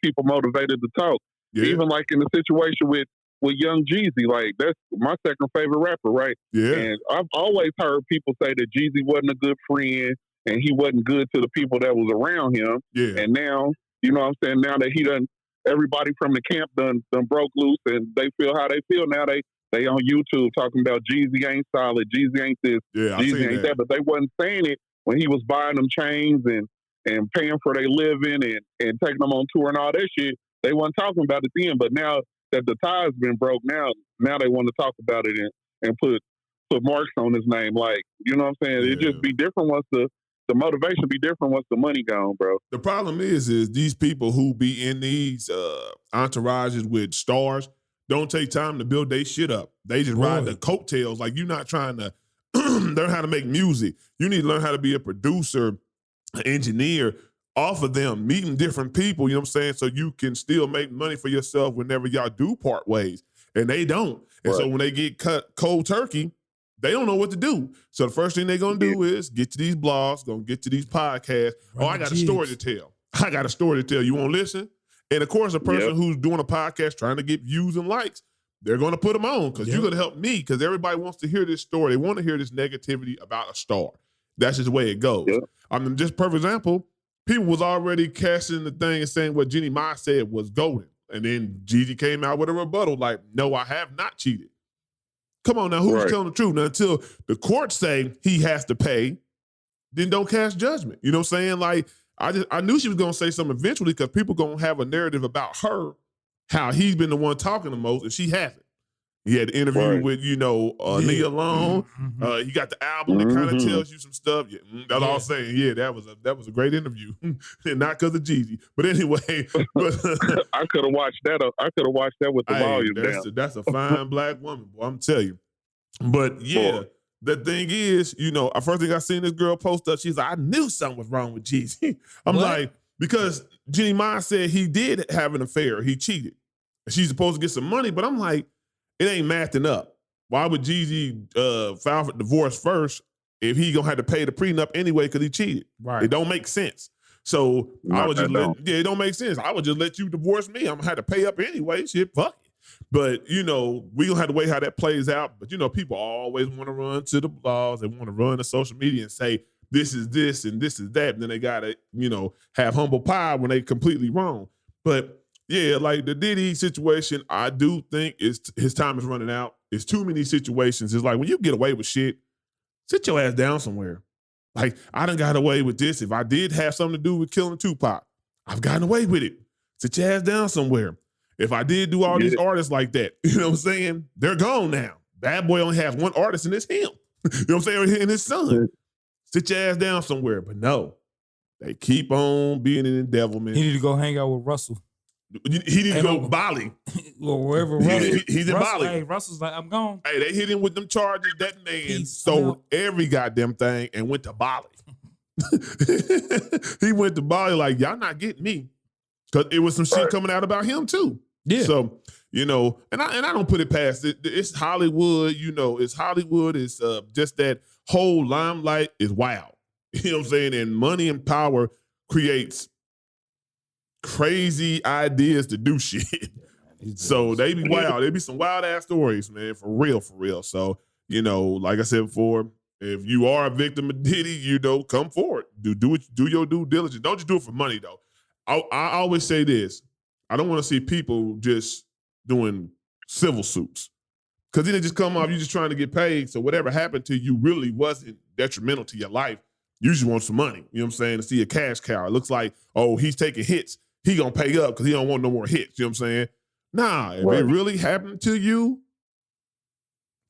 [SPEAKER 4] people motivated to talk. Yeah. Even like in the situation with Young Jeezy, like that's my second favorite rapper, right?
[SPEAKER 1] Yeah.
[SPEAKER 4] And I've always heard people say that Jeezy wasn't a good friend and he wasn't good to the people that was around him.
[SPEAKER 1] Yeah.
[SPEAKER 4] And now, you know what I'm saying, now that he done everybody from the camp done broke loose, and they feel how they feel now. They on YouTube talking about Jeezy ain't solid, Jeezy ain't this,
[SPEAKER 1] Yeah, I
[SPEAKER 4] Jeezy
[SPEAKER 1] seen
[SPEAKER 4] ain't
[SPEAKER 1] that.
[SPEAKER 4] that, but they wasn't saying it when he was buying them chains and paying for their living and taking them on tour and all that shit. They wasn't talking about it then, but now that the tie's been broke, now they want to talk about it and put marks on his name. Like, you know what I'm saying?
[SPEAKER 1] Yeah.
[SPEAKER 4] It just be different once the motivation be different once the money gone, bro.
[SPEAKER 1] The problem is these people who be in these entourages with stars don't take time to build their shit up. They just ride the coattails. Like, you're not trying to learn how to make music. You need to learn how to be a producer, an engineer, off of them, meeting different people, you know what I'm saying? So you can still make money for yourself whenever y'all do part ways. And they don't. And so when they get cut cold turkey, they don't know what to do. So the first thing they're going to do is get to these blogs, going to get to these podcasts. Oh, I got a story to tell. I got a story to tell. You want to listen? And of course, a person who's doing a podcast trying to get views and likes, they're going to put them on because you're going to help me, because everybody wants to hear this story. They want to hear this negativity about a star. That's just the way it goes.
[SPEAKER 4] Yep.
[SPEAKER 1] I mean, just perfect example, people was already casting the thing and saying what Jeannie Mai said was golden. And then Jeezy came out with a rebuttal like, no, I have not cheated. Come on now, who's telling the truth? Now, until the courts say he has to pay, then don't cast judgment. You know what I'm saying? Like, I knew she was going to say something eventually, because people going to have a narrative about her, how he's been the one talking the most, and she hasn't. He had an interview with, Nia Long. He got the album that kind of tells you some stuff. Yeah, that's all I'm saying. Yeah, that was a great interview. And not because of Jeezy. But anyway.
[SPEAKER 4] I could have watched that. I could have watched that with the volume down.
[SPEAKER 1] That's a fine black woman, boy, I'm telling you. But yeah, the thing is, first thing I seen this girl post up, she's like, I knew something was wrong with Jeezy. I'm like, because Jeannie Mai said he did have an affair. He cheated. She's supposed to get some money, but I'm like, it ain't mathing up. Why would Jeezy file for divorce first if he gonna have to pay the prenup anyway because he cheated?
[SPEAKER 3] Right.
[SPEAKER 1] It don't make sense. So I would just it don't make sense. I would just let you divorce me. I'm gonna have to pay up anyway. Shit, fuck it. But we gonna have to wait how that plays out. But people always want to run to the blogs. They want to run to social media and say this is this and this is that. And then they gotta have humble pie when they completely wrong. But yeah, like the Diddy situation, I do think his time is running out. It's too many situations. It's like when you get away with shit, sit your ass down somewhere. Like, I done got away with this. If I did have something to do with killing Tupac, I've gotten away with it. Sit your ass down somewhere. If I did do all these artists like that, you know what I'm saying? They're gone now. Bad Boy only has one artist, and it's him. You know what I'm saying? And his son. Sit your ass down somewhere. But no, they keep on being an endevilment.
[SPEAKER 3] He need to go hang out with Russell.
[SPEAKER 1] He needs to go Bali.
[SPEAKER 3] Or wherever Russell.
[SPEAKER 1] He's in Bali.
[SPEAKER 3] Hey, Russell's like, I'm gone.
[SPEAKER 1] Hey, they hit him with them charges. That man sold every goddamn thing and went to Bali. He went to Bali like, y'all not getting me. Because it was some shit coming out about him too. Yeah. So, and I don't put it past it. It's Hollywood, it's Hollywood. It's just that whole limelight is wild. You know what I'm saying? And money and power creates crazy ideas to do shit. So they be wild. They be some wild ass stories, man, for real. So, like I said before, if you are a victim of Diddy, come forward. Do your due diligence. Don't just do it for money though. I always say this. I don't want to see people just doing civil suits. Because then it just come off, you just trying to get paid. So whatever happened to you really wasn't detrimental to your life. You just want some money. You know what I'm saying? To see a cash cow. It looks like, oh, he's taking hits. He gonna pay up because he don't want no more hits. You know what I'm saying? Nah, if it really happened to you,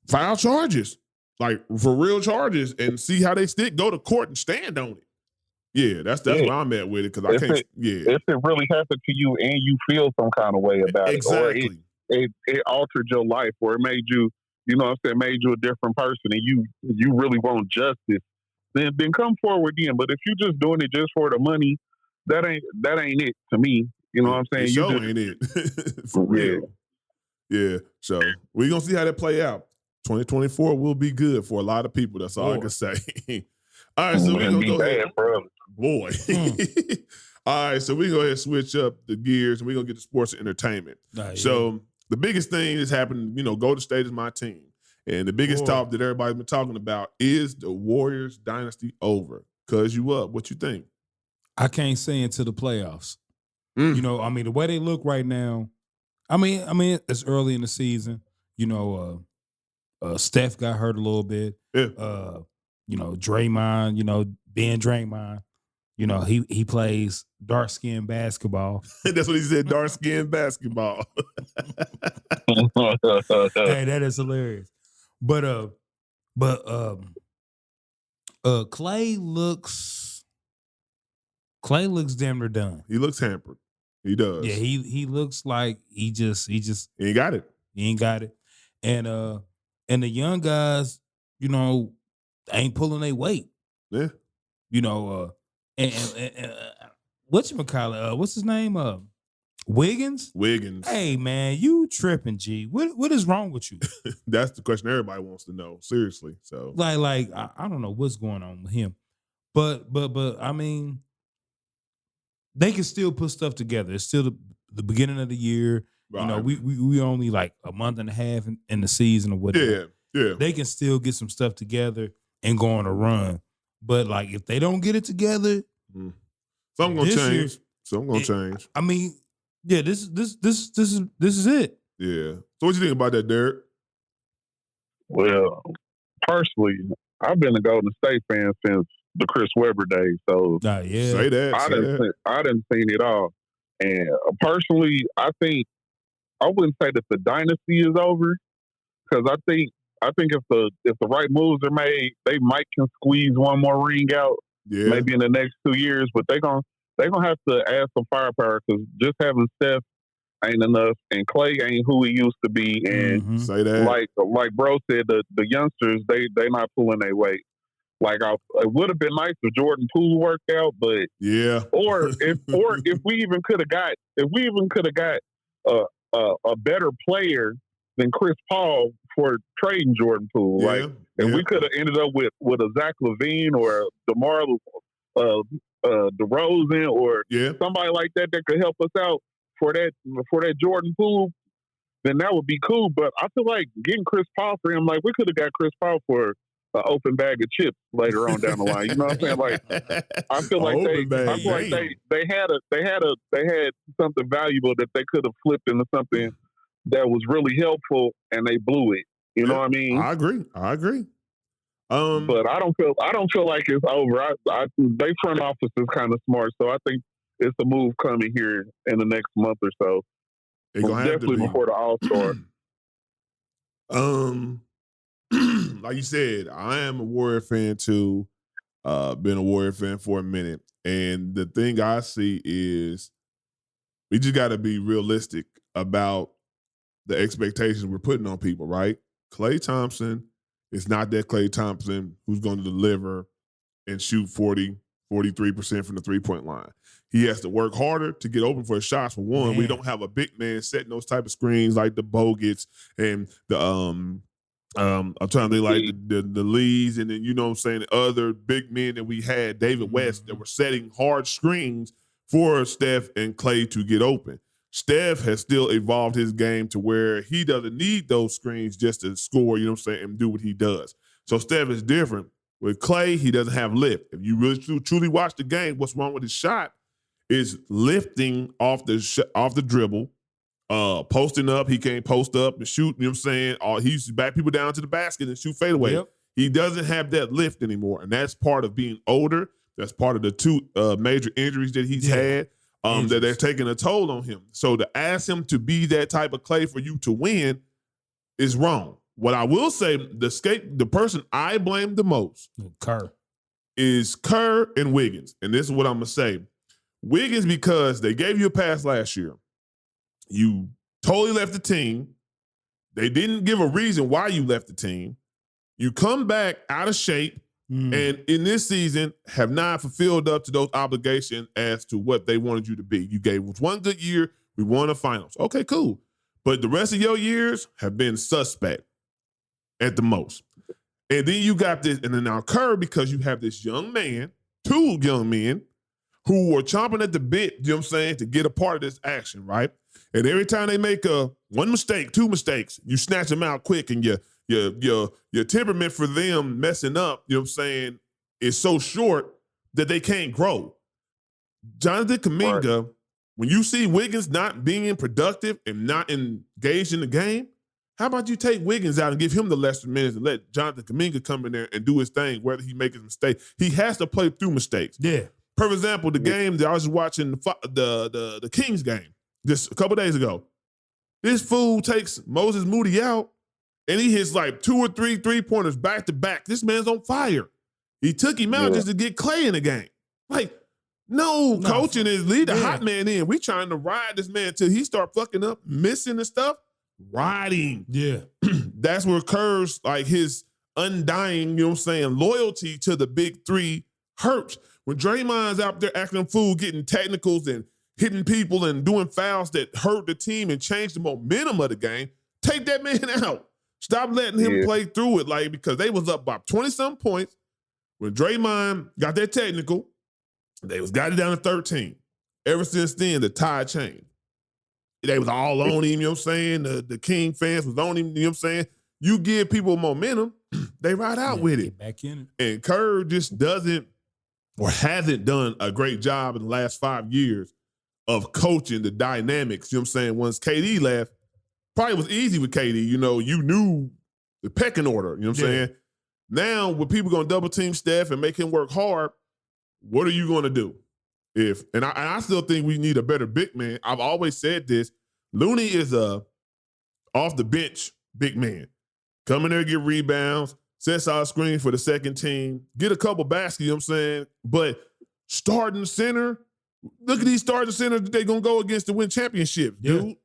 [SPEAKER 1] file charges. Like, for real charges, and see how they stick. Go to court and stand on it. Yeah, that's where I'm at with it, because I can't.
[SPEAKER 4] If it really happened to you and you feel some kind of way about it, or it altered your life, or it made you, made you a different person, and you really want justice, then come forward then. But if you just doing it just for the money, that ain't it to me. You know what I'm saying?
[SPEAKER 1] You ain't it. For real. Yeah. So we're gonna see how that play out. 2024 will be good for a lot of people. That's all I can say. All right, so we're gonna go ahead. Boy. All right, so we go ahead and switch up the gears, and we're gonna get to sports and entertainment. So the biggest thing that's happened, Golden State is my team. And the biggest talk that everybody's been talking about is the Warriors dynasty over. Cuz you up. What you think?
[SPEAKER 3] I can't say into the playoffs. You know, I mean, the way they look right now. I mean, it's early in the season. You know, Steph got hurt a little bit.
[SPEAKER 1] Yeah.
[SPEAKER 3] You know, Draymond. You know, Ben Draymond. You know, he plays dark skin basketball.
[SPEAKER 1] That's what he said. Dark skin basketball.
[SPEAKER 3] Hey, that is hilarious. But Clay looks damn near done.
[SPEAKER 1] He looks hampered. He does.
[SPEAKER 3] Yeah, he looks like he
[SPEAKER 1] ain't got it.
[SPEAKER 3] He ain't got it. And the young guys, you know, ain't pulling their weight.
[SPEAKER 1] Yeah.
[SPEAKER 3] You know, and whatchamacallit, what's his name? Wiggins?
[SPEAKER 1] Wiggins.
[SPEAKER 3] Hey man, you tripping, G. What is wrong with you?
[SPEAKER 1] That's the question everybody wants to know. Seriously. So
[SPEAKER 3] like I don't know what's going on with him. But I mean, they can still put stuff together. It's still the beginning of the year.
[SPEAKER 1] Right.
[SPEAKER 3] You know, we only like a month and a half in the season or whatever.
[SPEAKER 1] Yeah.
[SPEAKER 3] They can still get some stuff together and go on a run. But like if they don't get it together,
[SPEAKER 1] something gonna
[SPEAKER 3] this
[SPEAKER 1] change.
[SPEAKER 3] year,
[SPEAKER 1] Something gonna change.
[SPEAKER 3] I mean, yeah, this is it.
[SPEAKER 1] Yeah. So what you think about that, Derek?
[SPEAKER 4] Well, personally, I've been a Golden State fan since the Chris Webber days. So
[SPEAKER 3] yeah.
[SPEAKER 1] Say that.
[SPEAKER 4] I didn't see it all. And personally, I wouldn't say that the dynasty is over, because I think if the right moves are made, they might can squeeze one more ring out, maybe in the next 2 years. But they're gonna have to add some firepower, because just having Steph ain't enough, and Clay ain't who he used to be. And
[SPEAKER 1] Say that.
[SPEAKER 4] like bro said, the youngsters they not pulling their weight. Like it would have been nice if Jordan Poole worked out, but or if we even could have got a better player than Chris Paul for trading Jordan Poole, we could have ended up with a Zach LaVine or a DeMar DeRozan or somebody like that could help us out for that Jordan Poole, then that would be cool. But I feel like getting Chris Paul for him, like we could have got Chris Paul for an open bag of chips later on down the line. You know what I'm saying? Like I feel like they had something valuable that they could have flipped into something that was really helpful, and they blew it. You know what I mean?
[SPEAKER 1] I agree.
[SPEAKER 4] But I don't feel like it's over. They front office is kind of smart, so I think it's a move coming here in the next month or so. Definitely before the All-Star.
[SPEAKER 1] Like you said, I am a Warrior fan too. Been a Warrior fan for a minute, and the thing I see is we just got to be realistic about the expectations we're putting on people. Right? Klay Thompson is not that Klay Thompson who's going to deliver and shoot 43% from the three-point line. He has to work harder to get open for his shots. For one, we don't have a big man setting those type of screens like the Bogut's and the I'm trying to think like the Lees, and then you know what I'm saying, the other big men that we had, David West, that were setting hard screens for Steph and Klay to get open. Steph has still evolved his game to where he doesn't need those screens just to score, you know what I'm saying, and do what he does. So Steph is different. With Klay, he doesn't have lift. If you really truly watch the game, what's wrong with his shot is lifting off the dribble, posting up. He can't post up and shoot, you know what I'm saying? He used to back people down to the basket and shoot fadeaway.
[SPEAKER 3] Yep.
[SPEAKER 1] He doesn't have that lift anymore, and that's part of being older. That's part of the two major injuries that he's had that they're taking a toll on him. So to ask him to be that type of Klay for you to win is wrong. What I will say, the person I blame the most is Kerr and Wiggins. And this is what I'm going to say. Wiggins, because they gave you a pass last year. You totally left the team. They didn't give a reason why you left the team. You come back out of shape, and in this season have not fulfilled up to those obligations as to what they wanted you to be. You gave us one good year. We won the finals. Okay, cool. But the rest of your years have been suspect at the most. And then you got this, and then now Kerr, because you have this young man, two young men, who are chomping at the bit, you know what I'm saying, to get a part of this action, right? And every time they make one mistake, two mistakes, you snatch them out quick, and your temperament for them messing up, you know what I'm saying, is so short that they can't grow. Jonathan Kuminga when you see Wiggins not being productive and not engaged in the game, how about you take Wiggins out and give him the lesser minutes and let Jonathan Kuminga come in there and do his thing, whether he makes a mistake. He has to play through mistakes.
[SPEAKER 3] Yeah.
[SPEAKER 1] For example, the game that I was watching, the Kings game just a couple days ago. This fool takes Moses Moody out and he hits like 2 or 3 3-pointers back to back. This man's on fire. He took him out just to get Clay in the game. Like, no, coaching is lead the hot man in. We trying to ride this man till he start fucking up, missing the stuff. Riding.
[SPEAKER 3] Yeah.
[SPEAKER 1] That's where Kerr's, like, his undying, you know what I'm saying, loyalty to the big three hurts. When Draymond's out there acting a fool, getting technicals and hitting people and doing fouls that hurt the team and change the momentum of the game, take that man out. Stop letting him play through it, like, because they was up by 20-something points. When Draymond got that technical, they got it down to 13. Ever since then, the tide changed. They was all on him, you know what I'm saying? The King fans was on him, you know what I'm saying? You give people momentum, they ride out with it.
[SPEAKER 3] Back in it.
[SPEAKER 1] And Kerr just doesn't or hasn't done a great job in the last 5 years of coaching the dynamics, you know what I'm saying? Once KD left, probably was easy with KD, you know, you knew the pecking order, you know what I'm saying? Now, with people going to double team Steph and make him work hard, what are you going to do? And I still think we need a better big man. I've always said this. Looney is a off the bench big man. Come in there, get rebounds, sets out a screen for the second team, get a couple baskets, you know what I'm saying? But starting center, look at these starting centers that they're going to go against to win championships, dude.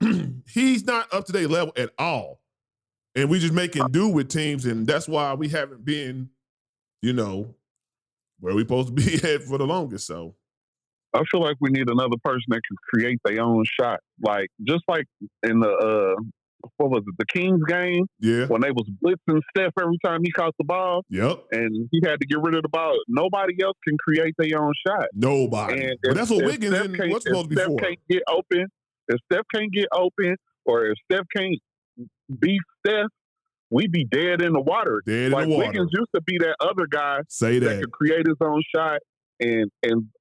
[SPEAKER 1] He's not up to their level at all. And we just making do with teams, and that's why we haven't been, you know, where we supposed to be at for the longest, so.
[SPEAKER 4] I feel like we need another person that can create their own shot. Like, just like in the, what was it, the Kings game?
[SPEAKER 1] Yeah.
[SPEAKER 4] When they was blitzing Steph every time he caught the ball.
[SPEAKER 1] Yep.
[SPEAKER 4] And he had to get rid of the ball. Nobody else can create their own shot.
[SPEAKER 1] Nobody.
[SPEAKER 4] And
[SPEAKER 1] but that's what Wiggins and what's supposed to be for.
[SPEAKER 4] If Steph can't get open, or if Steph can't beat Steph, we be dead in the water.
[SPEAKER 1] Dead
[SPEAKER 4] like
[SPEAKER 1] in the water.
[SPEAKER 4] Wiggins used to be that other guy that could create his own shot and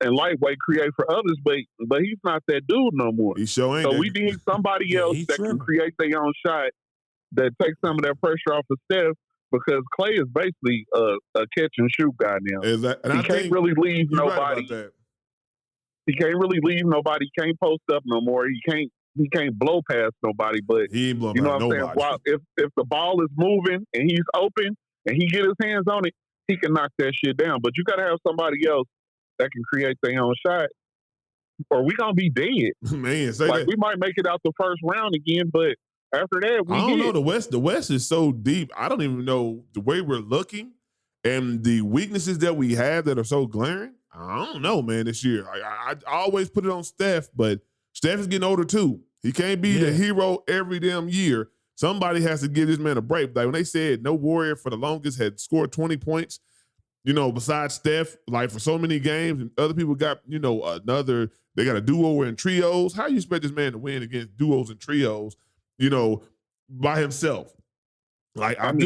[SPEAKER 4] lightweight create for others, but he's not that dude no more.
[SPEAKER 1] He sure ain't.
[SPEAKER 4] So we need somebody else that can create their own shot that takes some of that pressure off of Steph, because Clay is basically a catch and shoot guy now. He can't really leave nobody. He can't really leave nobody. He can't post up no more. He can't blow past nobody. But
[SPEAKER 1] he ain't blowing
[SPEAKER 4] you know what I'm
[SPEAKER 1] nobody.
[SPEAKER 4] saying? While if the ball is moving and he's open and he get his hands on it, he can knock that shit down. But you got to have somebody else that can create their own shot, or we gonna be dead.
[SPEAKER 1] Man,
[SPEAKER 4] we might make it out the first round again, but after that,
[SPEAKER 1] I don't know. The West is so deep. I don't even know the way we're looking and the weaknesses that we have that are so glaring. I don't know, man. This year, I always put it on Steph, but Steph is getting older too. He can't be the hero every damn year. Somebody has to give this man a break. Like when they said no Warrior for the longest had scored 20 points. You know, besides Steph, like for so many games, and other people got, you know, they got a duo in trios. How you expect this man to win against duos and trios, you know, by himself? Like,
[SPEAKER 4] Steph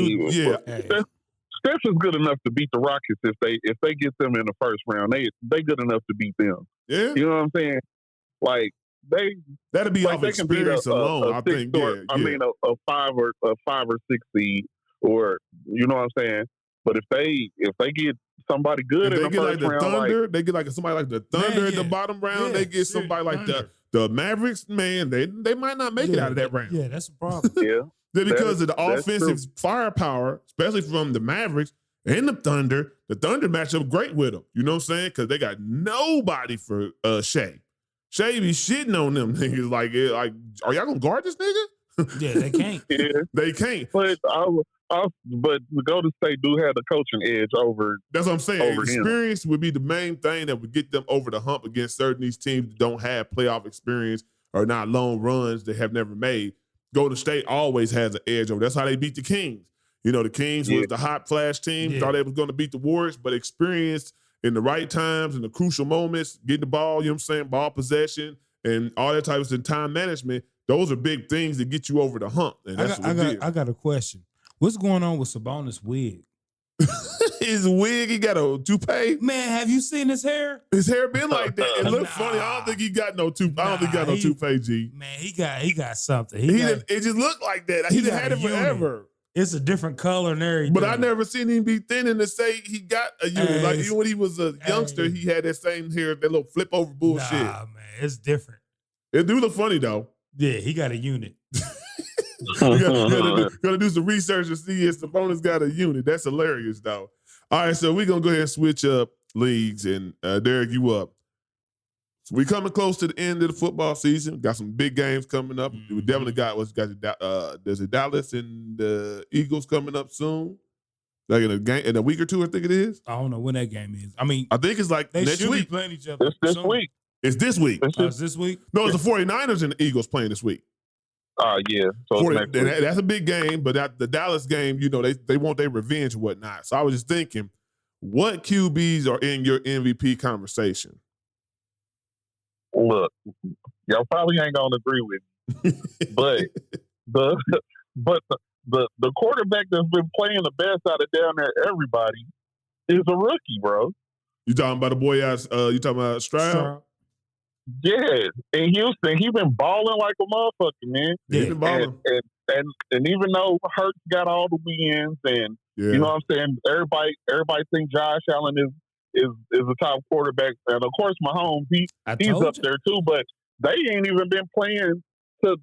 [SPEAKER 4] is good enough to beat the Rockets if they get them in the first round. They good enough to beat them.
[SPEAKER 1] Yeah.
[SPEAKER 4] You know what I'm saying? Like,
[SPEAKER 1] that'd be off experience alone, I think.
[SPEAKER 4] I mean, a 5 or 6 seed, or you know what I'm saying? But if they get somebody good in the first round,
[SPEAKER 1] Thunder, they get like somebody like the Thunder in the bottom round. They get somebody like the Mavericks. Man, they might not make it out of that round.
[SPEAKER 3] Yeah, that's a problem.
[SPEAKER 1] Because of the offensive firepower, especially from the Mavericks and the Thunder. The Thunder match up great with them. You know what I'm saying? Because they got nobody for Shea. Shea be shitting on them niggas. Like, are y'all gonna guard this nigga?
[SPEAKER 3] Yeah, they can't.
[SPEAKER 1] They can't.
[SPEAKER 4] But the Golden State do have the coaching edge over.
[SPEAKER 1] That's what I'm saying. Experience
[SPEAKER 4] him.
[SPEAKER 1] would be the main thing that would get them over the hump against certain these teams that don't have playoff experience or not long runs they have never made. Golden State always has an edge over. That's how they beat the Kings. You know, the Kings was the hot flash team. Thought they was going to beat the Warriors, but experience in the right times, in the crucial moments, getting the ball, you know what I'm saying, ball possession, and all that type of time management, those are big things that get you over the hump. And that's
[SPEAKER 3] I got a question. What's going on with Sabonis' wig?
[SPEAKER 1] his wig, he got a toupee.
[SPEAKER 3] Man, have you seen his hair?
[SPEAKER 1] His hair been like that. It looked
[SPEAKER 3] Nah.
[SPEAKER 1] funny. I don't think he got no toupee. I don't think he got no
[SPEAKER 3] Nah,
[SPEAKER 1] toupee, G.
[SPEAKER 3] Man, he got something.
[SPEAKER 1] He didn't, it just looked like that. He
[SPEAKER 3] he
[SPEAKER 1] done
[SPEAKER 3] got
[SPEAKER 1] had
[SPEAKER 3] a
[SPEAKER 1] it
[SPEAKER 3] unit.
[SPEAKER 1] forever.
[SPEAKER 3] It's a different color and everything.
[SPEAKER 1] But I never seen him be thin and to say he got a unit.
[SPEAKER 3] Hey,
[SPEAKER 1] Like even when he was a youngster, he had that same hair, that little flip over bullshit.
[SPEAKER 3] Nah, man, it's different.
[SPEAKER 1] It do look funny though.
[SPEAKER 3] Yeah, he got a unit.
[SPEAKER 1] Gotta do some research to see if Sabonis got a unit. That's hilarious though. All right, so we're gonna go ahead and switch up leagues and Derek, you up. So we coming close to the end of the football season. Got some big games coming up. We definitely got there's a Dallas and the Eagles coming up soon. Like in a week or two, I think it is.
[SPEAKER 3] I don't know when that game is. I mean,
[SPEAKER 1] I think it's like
[SPEAKER 3] they
[SPEAKER 1] next
[SPEAKER 3] should be
[SPEAKER 1] week.
[SPEAKER 3] playing each other.
[SPEAKER 4] It's this
[SPEAKER 3] soon.
[SPEAKER 4] week.
[SPEAKER 1] It's this week.
[SPEAKER 3] It's this week?
[SPEAKER 1] No, it's the 49ers and the Eagles playing this week.
[SPEAKER 4] Yeah. So it's next week.
[SPEAKER 1] That's a big game, but the Dallas game, you know, they want their revenge and whatnot. So I was just thinking, what QBs are in your MVP conversation?
[SPEAKER 4] Look, y'all probably ain't gonna agree with me, but the quarterback that's been playing the best out of down there, everybody, is a rookie, bro.
[SPEAKER 1] You talking about the boy out? You talking about Stroud?
[SPEAKER 4] Yeah, in Houston, he been balling like a motherfucker, man.
[SPEAKER 1] He been balling.
[SPEAKER 4] And even though Hurts got all the wins, and you know what I'm saying, everybody think Josh Allen is a top quarterback, and of course Mahomes, he's up there too. But they ain't even been playing to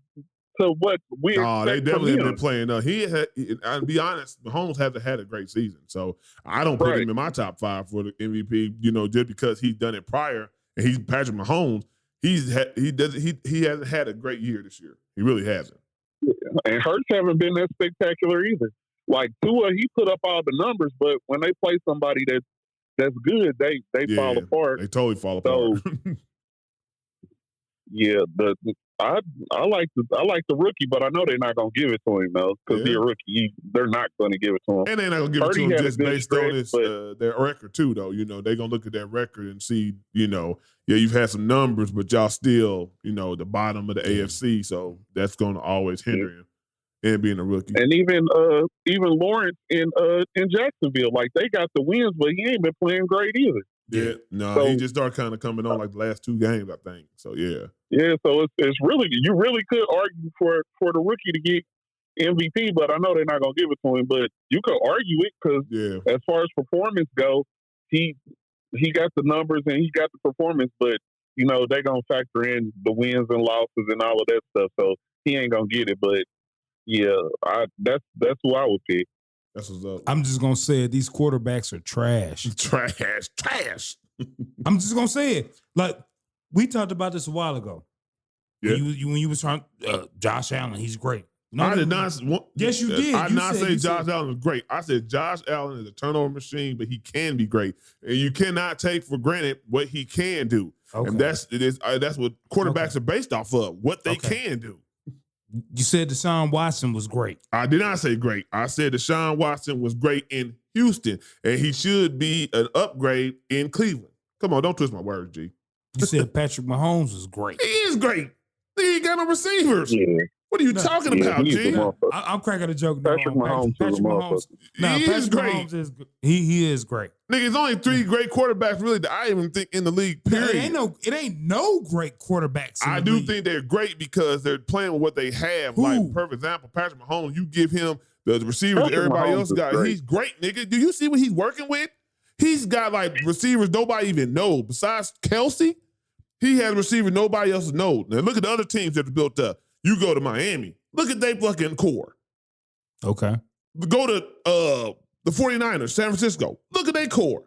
[SPEAKER 4] what we.
[SPEAKER 1] Oh, they definitely have been playing. I'll be honest, Mahomes hasn't had a great season, so I don't put him in my top 5 for the MVP. You know, just because he's done it prior, and he's Patrick Mahomes. He hasn't had a great year this year. He really hasn't.
[SPEAKER 4] And Hurts haven't been that spectacular either. Like Tua, he put up all the numbers, but when they play somebody that's good, they fall apart.
[SPEAKER 1] They totally fall apart.
[SPEAKER 4] So, yeah, I like the rookie, but I know they're not gonna give it to him though, because he's a rookie. They're not gonna give it to him,
[SPEAKER 1] and they're not gonna give it to him just based on his their record too. Though you know they're gonna look at their record and see, you know, you've had some numbers, but y'all still, you know, the bottom of the AFC, so that's gonna always hinder him and being a rookie.
[SPEAKER 4] And even Lawrence in Jacksonville, like they got the wins, but he ain't been playing great either.
[SPEAKER 1] Yeah, no, he just started kind of coming on like the last 2 games, I think. So yeah.
[SPEAKER 4] Yeah, so it's really, you really could argue for the rookie to get MVP, but I know they're not gonna give it to him. But you could argue it because as far as performance go, he got the numbers and he got the performance, but you know they're gonna factor in the wins and losses and all of that stuff. So he ain't gonna get it. But yeah, that's who I would pick.
[SPEAKER 1] That's what's up.
[SPEAKER 3] I'm just gonna say it. These quarterbacks are trash.
[SPEAKER 1] Trash.
[SPEAKER 3] I'm just gonna say it. Like we talked about this a while ago.
[SPEAKER 1] Yeah.
[SPEAKER 3] When you was talking, Josh Allen, he's great. No,
[SPEAKER 1] I did not.
[SPEAKER 3] Yes, you did.
[SPEAKER 1] I did not say Josh
[SPEAKER 3] said
[SPEAKER 1] Allen is great. I said Josh Allen is a turnover machine, but he can be great, and you cannot take for granted what he can do.
[SPEAKER 3] Okay.
[SPEAKER 1] And that's what quarterbacks are based off of, what they can do.
[SPEAKER 3] You said Deshaun Watson was great.
[SPEAKER 1] I did not say great. I said Deshaun Watson was great in Houston, and he should be an upgrade in Cleveland. Come on, don't twist my words, G.
[SPEAKER 3] You said Patrick Mahomes was great.
[SPEAKER 1] He is great. He ain't got no receivers.
[SPEAKER 4] Yeah.
[SPEAKER 1] What are you talking about, G?
[SPEAKER 3] I'm cracking a joke.
[SPEAKER 4] Patrick Mahomes
[SPEAKER 1] is great.
[SPEAKER 3] He is great.
[SPEAKER 1] Nigga, it's only 3 great quarterbacks really that I even think in the league, period.
[SPEAKER 3] It ain't no great quarterbacks.
[SPEAKER 1] I do think they're great because they're playing with what they have.
[SPEAKER 3] Who?
[SPEAKER 1] Like, perfect example, Patrick Mahomes, you give him the receivers that everybody else got.
[SPEAKER 4] Great.
[SPEAKER 1] He's great, nigga. Do you see what he's working with? He's got like receivers nobody even knows. Besides Kelsey, he has receivers nobody else knows. Now look at the other teams that are built up. You go to Miami. Look at their fucking core.
[SPEAKER 3] Okay.
[SPEAKER 1] Go to the 49ers, San Francisco. Look at their core.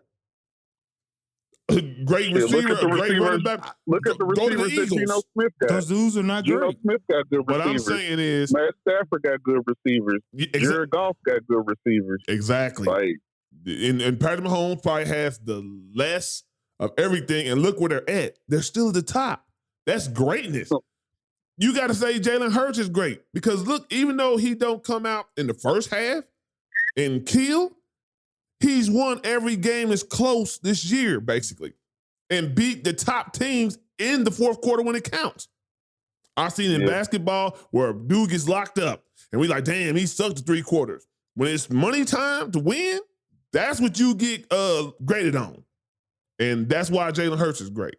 [SPEAKER 1] Great receiver, great running back.
[SPEAKER 4] Look at the receivers that Geno Smith got.
[SPEAKER 3] Those dudes are not
[SPEAKER 4] Geno
[SPEAKER 3] great.
[SPEAKER 4] Smith got good receivers.
[SPEAKER 1] What I'm saying is,
[SPEAKER 4] Matt Stafford got good receivers. Jared Goff got good receivers.
[SPEAKER 1] Exactly.
[SPEAKER 4] Like,
[SPEAKER 1] and Patrick Mahomes probably has the less of everything, and look where they're at. They're still at the top. That's greatness. You got to say Jalen Hurts is great because look, even though he don't come out in the first half and kill, he's won every game that's close this year, basically, and beat the top teams in the fourth quarter when it counts. I've seen in basketball where a dude gets locked up, and we like, damn, he sucked the 3 quarters. When it's money time to win, That's what you get graded on. And that's why Jalen Hurts is great.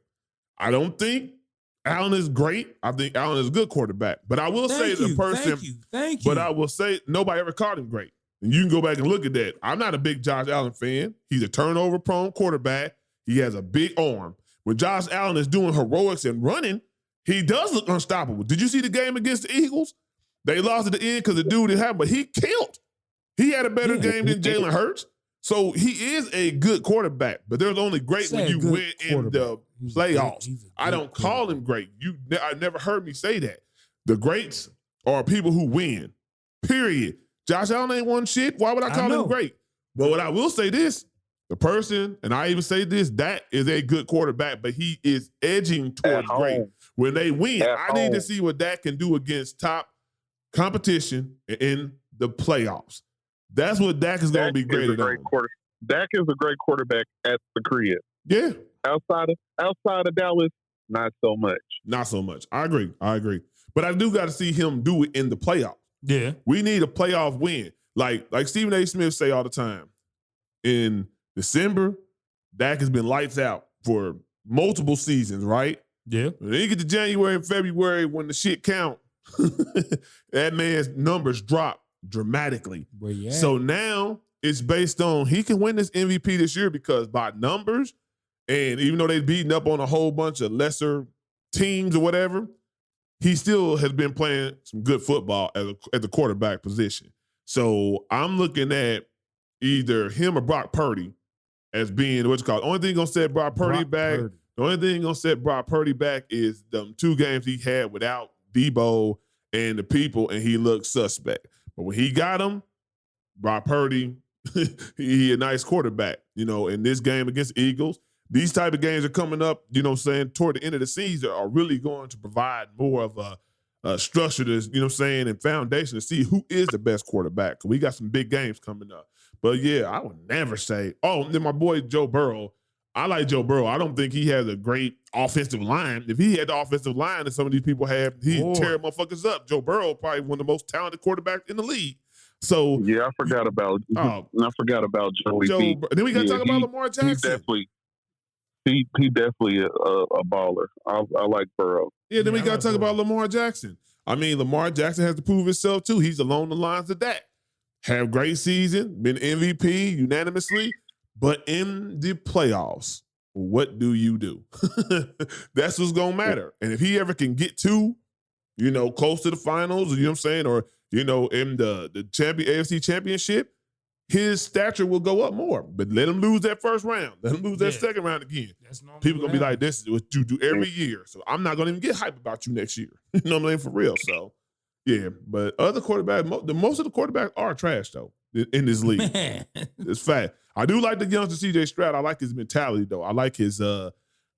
[SPEAKER 1] I don't think Allen is great. I think Allen is a good quarterback. But I will say the person.
[SPEAKER 3] Thank you.
[SPEAKER 1] But I will say nobody ever called him great. And you can go back and look at that. I'm not a big Josh Allen fan. He's a turnover-prone quarterback. He has a big arm. When Josh Allen is doing heroics and running, he does look unstoppable. Did you see the game against the Eagles? They lost at the end because the dude didn't have, but he killed. He had a better game than Jalen Hurts. So he is a good quarterback, but there's only great when you win in the playoffs. I don't call him great. I never heard me say that. The greats are people who win, period. Josh Allen ain't won shit. Why would I call him great? But what I will say this, the person, and I even say this, Dak is a good quarterback, but he is edging towards great. When they win, I need to see what Dak can do against top competition in the playoffs. That's what Dak is going to be graded on.
[SPEAKER 4] Dak is a great quarterback at the crib.
[SPEAKER 1] Yeah.
[SPEAKER 4] Outside of Dallas, not so much.
[SPEAKER 1] Not so much. I agree. But I do got to see him do it in the playoffs.
[SPEAKER 3] Yeah.
[SPEAKER 1] We need a playoff win. Like Stephen A. Smith say all the time, in December, Dak has been lights out for multiple seasons, right?
[SPEAKER 3] Yeah.
[SPEAKER 1] When you get to January and February, when the shit count, that man's numbers drop dramatically. So now it's based on he can win this MVP this year because by numbers, and even though they've beaten up on a whole bunch of lesser teams or whatever, he still has been playing some good football at the quarterback position. So I'm looking at either him or Brock Purdy as being what's called. The only thing gonna set Brock Purdy back. The only thing gonna set Brock Purdy back is the 2 games he had without Debo and the people, and he looked suspect. But when he got him, Brock Purdy, he a nice quarterback. In this game against Eagles, these type of games are coming up, toward the end of the season are really going to provide more of a structure to, and foundation to see who is the best quarterback. We got some big games coming up. But yeah, I would never say, and then my boy Joe Burrow, I like Joe Burrow. I don't think he has a great offensive line. If he had the offensive line that some of these people have, he'd tear motherfuckers up. Joe Burrow probably one of the most talented quarterbacks in the league. So
[SPEAKER 4] yeah, I forgot about Joey.
[SPEAKER 1] Then we got to talk about Lamar Jackson.
[SPEAKER 4] He definitely a baller. I like Burrow.
[SPEAKER 1] Yeah, then we got to talk about Lamar Jackson. I mean, Lamar Jackson has to prove himself too. He's along the lines of that. Have great season, been MVP unanimously. But in the playoffs, what do you do? That's what's going to matter. And if he ever can get to, close to the finals, or in the AFC championship, his stature will go up more. But let him lose that first round. Let him lose that second round again. People going to be like, this is what you do every year. So I'm not going to even get hyped about you next year. You know what I mean? For real. So, yeah. But other quarterbacks, most of the quarterbacks are trash, though, in this league. It's fact. I do like the youngster C.J. Stroud. I like his mentality, though. I like his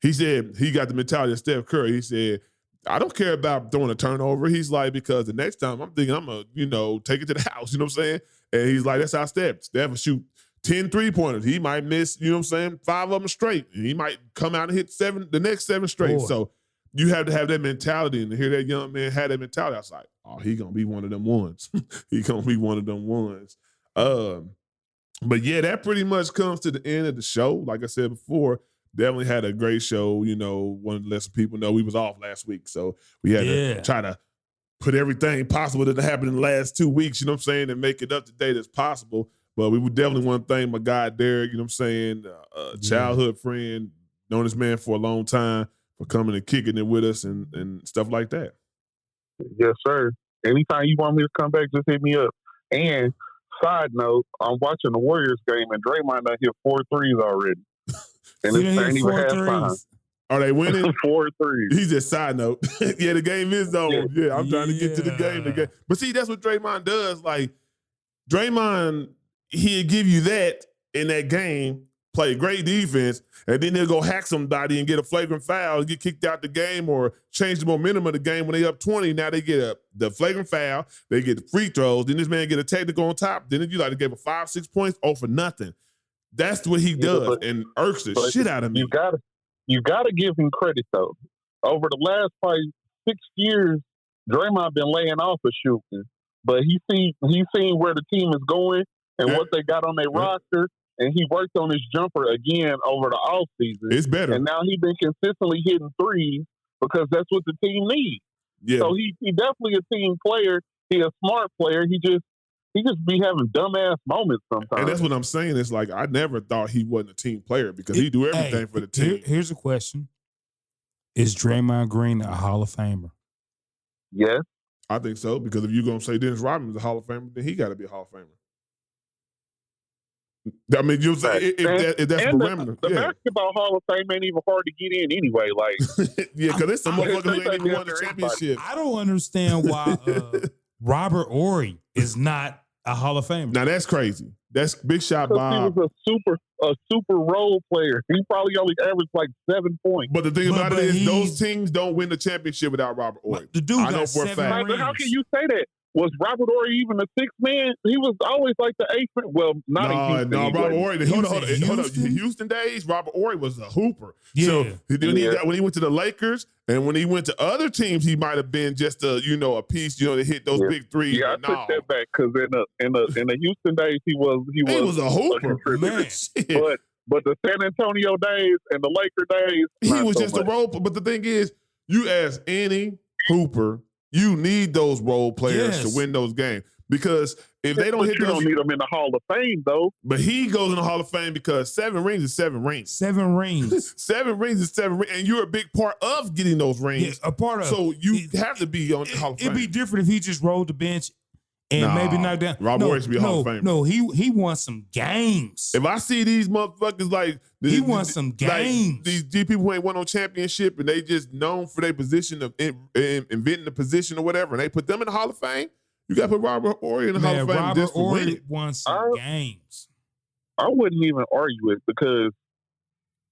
[SPEAKER 1] he said he got the mentality of Steph Curry. He said, I don't care about throwing a turnover. He's like, because the next time I'm thinking I'm going to, take it to the house. You know what I'm saying? And he's like, that's how Steph will shoot 10 3-pointers. He might miss, 5 of them straight. And he might come out and hit the next 7 straight. So you have to have that mentality. And to hear that young man have that mentality, I was like, oh, he going to be one of them ones. He going to be one of them ones. But yeah, that pretty much comes to the end of the show. Like I said before, definitely had a great show. Wanted to let some people know we was off last week. So we had to try to put everything possible that happened in the last 2 weeks, and make it up to date as possible. But we would definitely want to thank my guy, Derek, childhood friend, known this man for a long time, for coming and kicking it with us and stuff like that.
[SPEAKER 4] Yes, sir. Anytime you want me to come back, just hit me up. And side note, I'm watching the Warriors game, and Draymond done hit 4 threes already. And it's ain't even halftime.
[SPEAKER 1] Are they winning?
[SPEAKER 4] 4 threes.
[SPEAKER 1] He's just side note. Yeah, the game is on. Yeah, I'm trying to get to the game. But see, that's what Draymond does. Like, Draymond, he'll give you that in that game, play great defense, and then they'll go hack somebody and get a flagrant foul, get kicked out the game, or change the momentum of the game when they up 20. Now they get the flagrant foul, they get the free throws, then this man get a technical on top, then you gave him 5-6 points, all for nothing. That's what he does, and irks the shit out of me.
[SPEAKER 4] You gotta give him credit though. Over the last probably 6 years, Draymond been laying off of shooting, but he's seen where the team is going and what they got on their roster. and he worked on his jumper again over the off season.
[SPEAKER 1] It's better.
[SPEAKER 4] And now he's been consistently hitting threes because that's what the team needs.
[SPEAKER 1] Yeah.
[SPEAKER 4] So he definitely a team player. He a smart player. He just be having dumbass moments sometimes.
[SPEAKER 1] And that's what I'm saying. It's like I never thought he wasn't a team player because he do everything for the team.
[SPEAKER 3] Here's a question: is Draymond Green a Hall of Famer?
[SPEAKER 4] Yes.
[SPEAKER 1] I think so, because if you're going to say Dennis Rodman is a Hall of Famer, then he got to be a Hall of Famer. I mean, you say if that's parameter.
[SPEAKER 4] The basketball Hall of Fame ain't even hard to get in anyway. Like,
[SPEAKER 1] yeah, because there's some motherfuckers who ain't even won the championship.
[SPEAKER 3] I don't understand why Robert Horry is not a Hall of Famer.
[SPEAKER 1] Now that's crazy. That's big shot,
[SPEAKER 4] he
[SPEAKER 1] Bob.
[SPEAKER 4] was a super role player. He probably only averaged like 7 points.
[SPEAKER 1] But the thing about it is, those teams don't win the championship without Robert Horry.
[SPEAKER 3] The dude
[SPEAKER 1] I know
[SPEAKER 3] got
[SPEAKER 1] for a
[SPEAKER 3] 7
[SPEAKER 1] fact.
[SPEAKER 3] rings.
[SPEAKER 4] But how can you say that? Was Robert Horry even a sixth man? He was always like the eighth man. Well, not in Houston.
[SPEAKER 1] No, Robert Horry. Hold on.
[SPEAKER 3] Houston?
[SPEAKER 1] Houston days, Robert Horry was a hooper.
[SPEAKER 3] Yeah.
[SPEAKER 1] So when he went to the Lakers and when he went to other teams, he might have been just a piece, to hit those big threes.
[SPEAKER 4] Yeah, I took that back because in the Houston days, he was
[SPEAKER 1] a hooper, man.
[SPEAKER 4] But the San Antonio days and the Laker days,
[SPEAKER 1] he was just a role. But the thing is, you ask any hooper, you need those role players to win those games. Because if they don't hit those,
[SPEAKER 4] you don't need them in the Hall of Fame, though.
[SPEAKER 1] But he goes in the Hall of Fame because 7 rings is 7 rings.
[SPEAKER 3] 7 rings.
[SPEAKER 1] 7 rings is 7 rings. And you're a big part of getting those rings.
[SPEAKER 3] Yeah, a part of.
[SPEAKER 1] So you have to be on the Hall of Fame.
[SPEAKER 3] It'd be different if he just rolled the bench and maybe knocked down.
[SPEAKER 1] Robert Horry should be a Hall of Famer.
[SPEAKER 3] No, he won some games.
[SPEAKER 1] If I see these motherfuckers like
[SPEAKER 3] he won some games.
[SPEAKER 1] Like these people who ain't won no championship and they just known for their position of inventing the position or whatever, and they put them in the Hall of Fame, you got to put Robert Horry in the Hall of Fame
[SPEAKER 3] Robert
[SPEAKER 1] just for
[SPEAKER 3] Horry
[SPEAKER 1] winning.
[SPEAKER 3] won some games.
[SPEAKER 4] I wouldn't even argue it because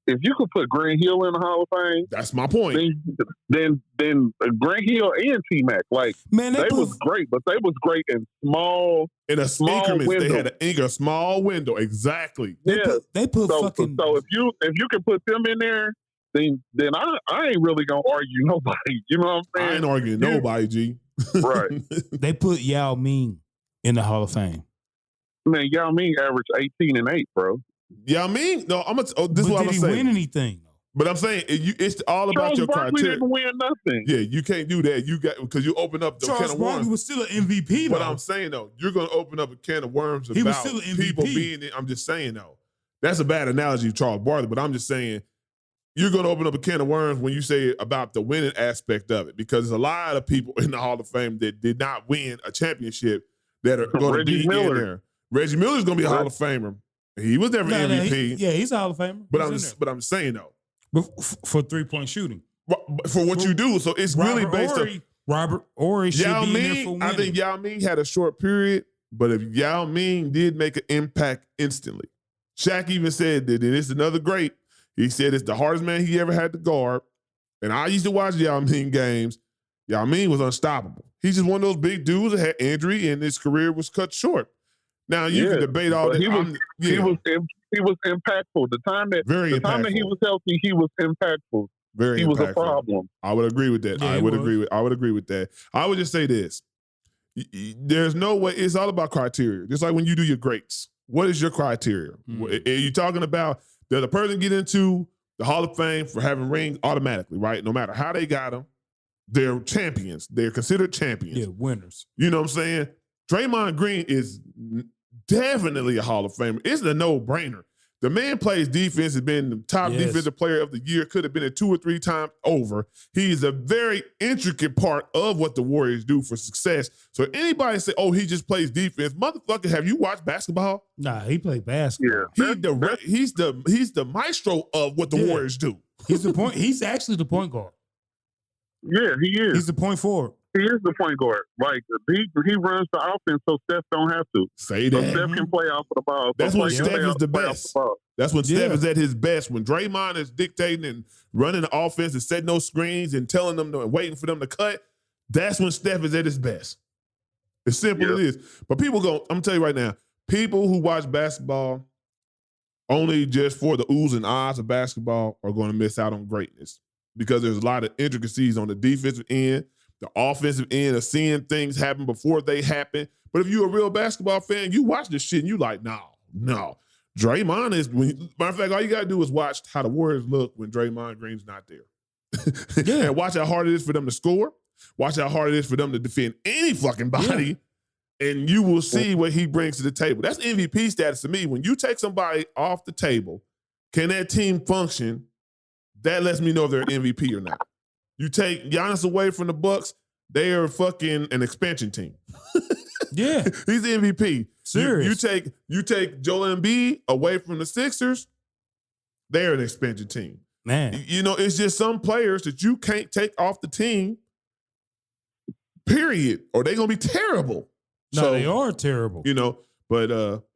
[SPEAKER 4] if you could put Grant Hill in the Hall of Fame,
[SPEAKER 1] that's my point.
[SPEAKER 4] Then Grant Hill and T-Mac, like,
[SPEAKER 3] man, they
[SPEAKER 4] was great, but they was great in small
[SPEAKER 1] increments.
[SPEAKER 4] window.
[SPEAKER 1] They had a small window, exactly.
[SPEAKER 3] They put fucking.
[SPEAKER 4] So if you can put them in there, then I ain't really gonna argue nobody. You know what I'm saying?
[SPEAKER 1] I ain't arguing nobody, G.
[SPEAKER 4] Right.
[SPEAKER 3] They put Yao Ming in the Hall of Fame.
[SPEAKER 4] Man, Yao Ming averaged 18 and 8, bro.
[SPEAKER 1] Yao Ming? No, this is what I'm
[SPEAKER 3] saying.
[SPEAKER 1] saying.
[SPEAKER 3] Did he win anything?
[SPEAKER 1] But I'm saying it's all about your
[SPEAKER 4] Barkley
[SPEAKER 1] criteria.
[SPEAKER 4] Didn't win nothing.
[SPEAKER 1] Yeah, you can't do that. You got because you open up the can of worms.
[SPEAKER 3] Charles Barkley was still an MVP.
[SPEAKER 1] But I'm saying though, you're going to open up a can of worms about
[SPEAKER 3] he was still an MVP.
[SPEAKER 1] People being. I'm just saying though, that's a bad analogy, Charles Barkley. But I'm just saying you're going to open up a can of worms when you say about the winning aspect of it, because there's a lot of people in the Hall of Fame that did not win a championship that are going to be in there. Reggie Miller's going to be a Hall of Famer. He was never MVP.
[SPEAKER 3] He's a Hall of Famer.
[SPEAKER 1] But I'm saying though,
[SPEAKER 3] for 3-point shooting,
[SPEAKER 1] for what you do. So it's really based on
[SPEAKER 3] Robert Horry should
[SPEAKER 1] Yao
[SPEAKER 3] be
[SPEAKER 1] Ming.
[SPEAKER 3] in there for winning.
[SPEAKER 1] I think Yao Ming had a short period, but if Yao Ming did make an impact instantly, Shaq even said that it's another great. He said it's the hardest man he ever had to guard. And I used to watch Yao Ming games. Yao Ming was unstoppable. He's just one of those big dudes that had injury and his career was cut short. Now you can debate all that.
[SPEAKER 4] He was impactful. The time that he was healthy, he was impactful.
[SPEAKER 1] Very
[SPEAKER 4] he
[SPEAKER 1] impactful.
[SPEAKER 4] Was a problem.
[SPEAKER 1] I would agree with that.
[SPEAKER 3] Yeah,
[SPEAKER 1] I would agree with that. I would just say this. There's no way. It's all about criteria. Just like when you do your grades. What is your criteria? Are you talking about that the person get into the Hall of Fame for having rings automatically, right? No matter how they got them, they're champions. They're considered champions.
[SPEAKER 3] Yeah, winners.
[SPEAKER 1] You know what I'm saying? Draymond Green is definitely a Hall of Famer. It's a no-brainer. The man plays defense, has been the top defensive player of the year, could have been it 2 or 3 times over. He's a very intricate part of what the Warriors do for success. So anybody say, oh, he just plays defense, motherfucker, have you watched basketball?
[SPEAKER 3] Nah, he played basketball.
[SPEAKER 4] Yeah.
[SPEAKER 1] He's the maestro of what the Warriors do.
[SPEAKER 3] He's the point. He's actually the point guard.
[SPEAKER 4] Yeah, he is.
[SPEAKER 3] He's the point forward.
[SPEAKER 4] He is the point guard. Like he runs the offense, so Steph don't have to.
[SPEAKER 1] Say that.
[SPEAKER 4] So Steph can play off of the ball.
[SPEAKER 1] That's when Steph is the best. That's when Steph is at his best. When Draymond is dictating and running the offense and setting those screens and telling them and waiting for them to cut, that's when Steph is at his best. As simple as it is. But I'm gonna tell you right now, people who watch basketball only just for the oohs and ahs of basketball are going to miss out on greatness, because there's a lot of intricacies on the defensive end, the offensive end of seeing things happen before they happen. But if you're a real basketball fan, you watch this shit and you like, no. Draymond is, matter of fact, all you got to do is watch how the Warriors look when Draymond Green's not there.
[SPEAKER 3] Yeah.
[SPEAKER 1] And watch how hard it is for them to score. Watch how hard it is for them to defend any fucking body. And you will see what he brings to the table. That's MVP status to me. When you take somebody off the table, can that team function? That lets me know if they're an MVP or not. You take Giannis away from the Bucks, they are fucking an expansion team.
[SPEAKER 3] Yeah.
[SPEAKER 1] He's the MVP.
[SPEAKER 3] Serious.
[SPEAKER 1] You take Joel Embiid away from the Sixers, they're an expansion team.
[SPEAKER 3] Man.
[SPEAKER 1] You know, it's just some players that you can't take off the team, period, or they're going to be terrible.
[SPEAKER 3] No,
[SPEAKER 1] So,
[SPEAKER 3] they are terrible.
[SPEAKER 1] You know, but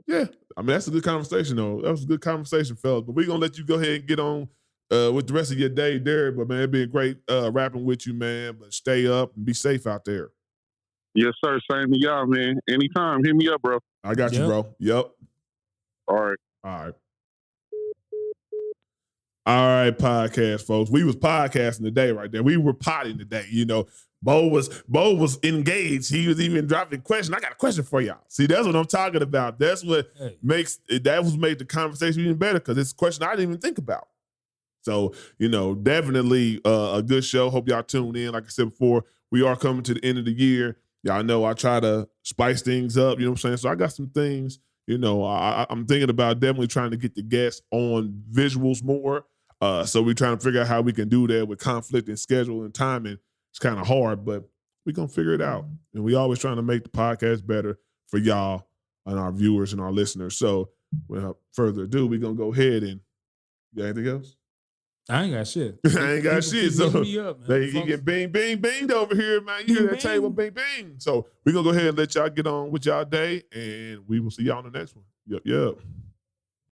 [SPEAKER 1] yeah, I mean, that's a good conversation, though. That was a good conversation, fellas. But we're going to let you go ahead and get on with the rest of your day, Derek. But, man, it's been great rapping with you, man. But stay up and be safe out there.
[SPEAKER 4] Yes, sir. Same to y'all, man. Anytime. Hit me up, bro.
[SPEAKER 1] I got you,
[SPEAKER 3] Yep.
[SPEAKER 1] bro. Yep.
[SPEAKER 4] All right.
[SPEAKER 1] All right. All right, podcast folks. We was podcasting today right there. We were potting today. You know, Bo was engaged. He was even dropping questions. I got a question for y'all. See, that's what I'm talking about. That's what made the conversation even better because it's a question I didn't even think about. So, you know, definitely a good show. Hope y'all tune in. Like I said before, we are coming to the end of the year. Y'all know I try to spice things up. You know what I'm saying? So I got some things, you know, I'm thinking about definitely trying to get the guests on visuals more. So we're trying to figure out how we can do that with conflict and schedule and timing. It's kind of hard, but we're going to figure it out. And we always trying to make the podcast better for y'all and our viewers and our listeners. So without further ado, we're going to go ahead and, you got anything else?
[SPEAKER 3] I ain't got shit.
[SPEAKER 1] I ain't got shit. So
[SPEAKER 3] me up, man.
[SPEAKER 1] they get bing, bing, binged over here, man. You hear that table, bing, bing. So we're going to go ahead and let y'all get on with y'all day, and we will see y'all on the next one. Yep.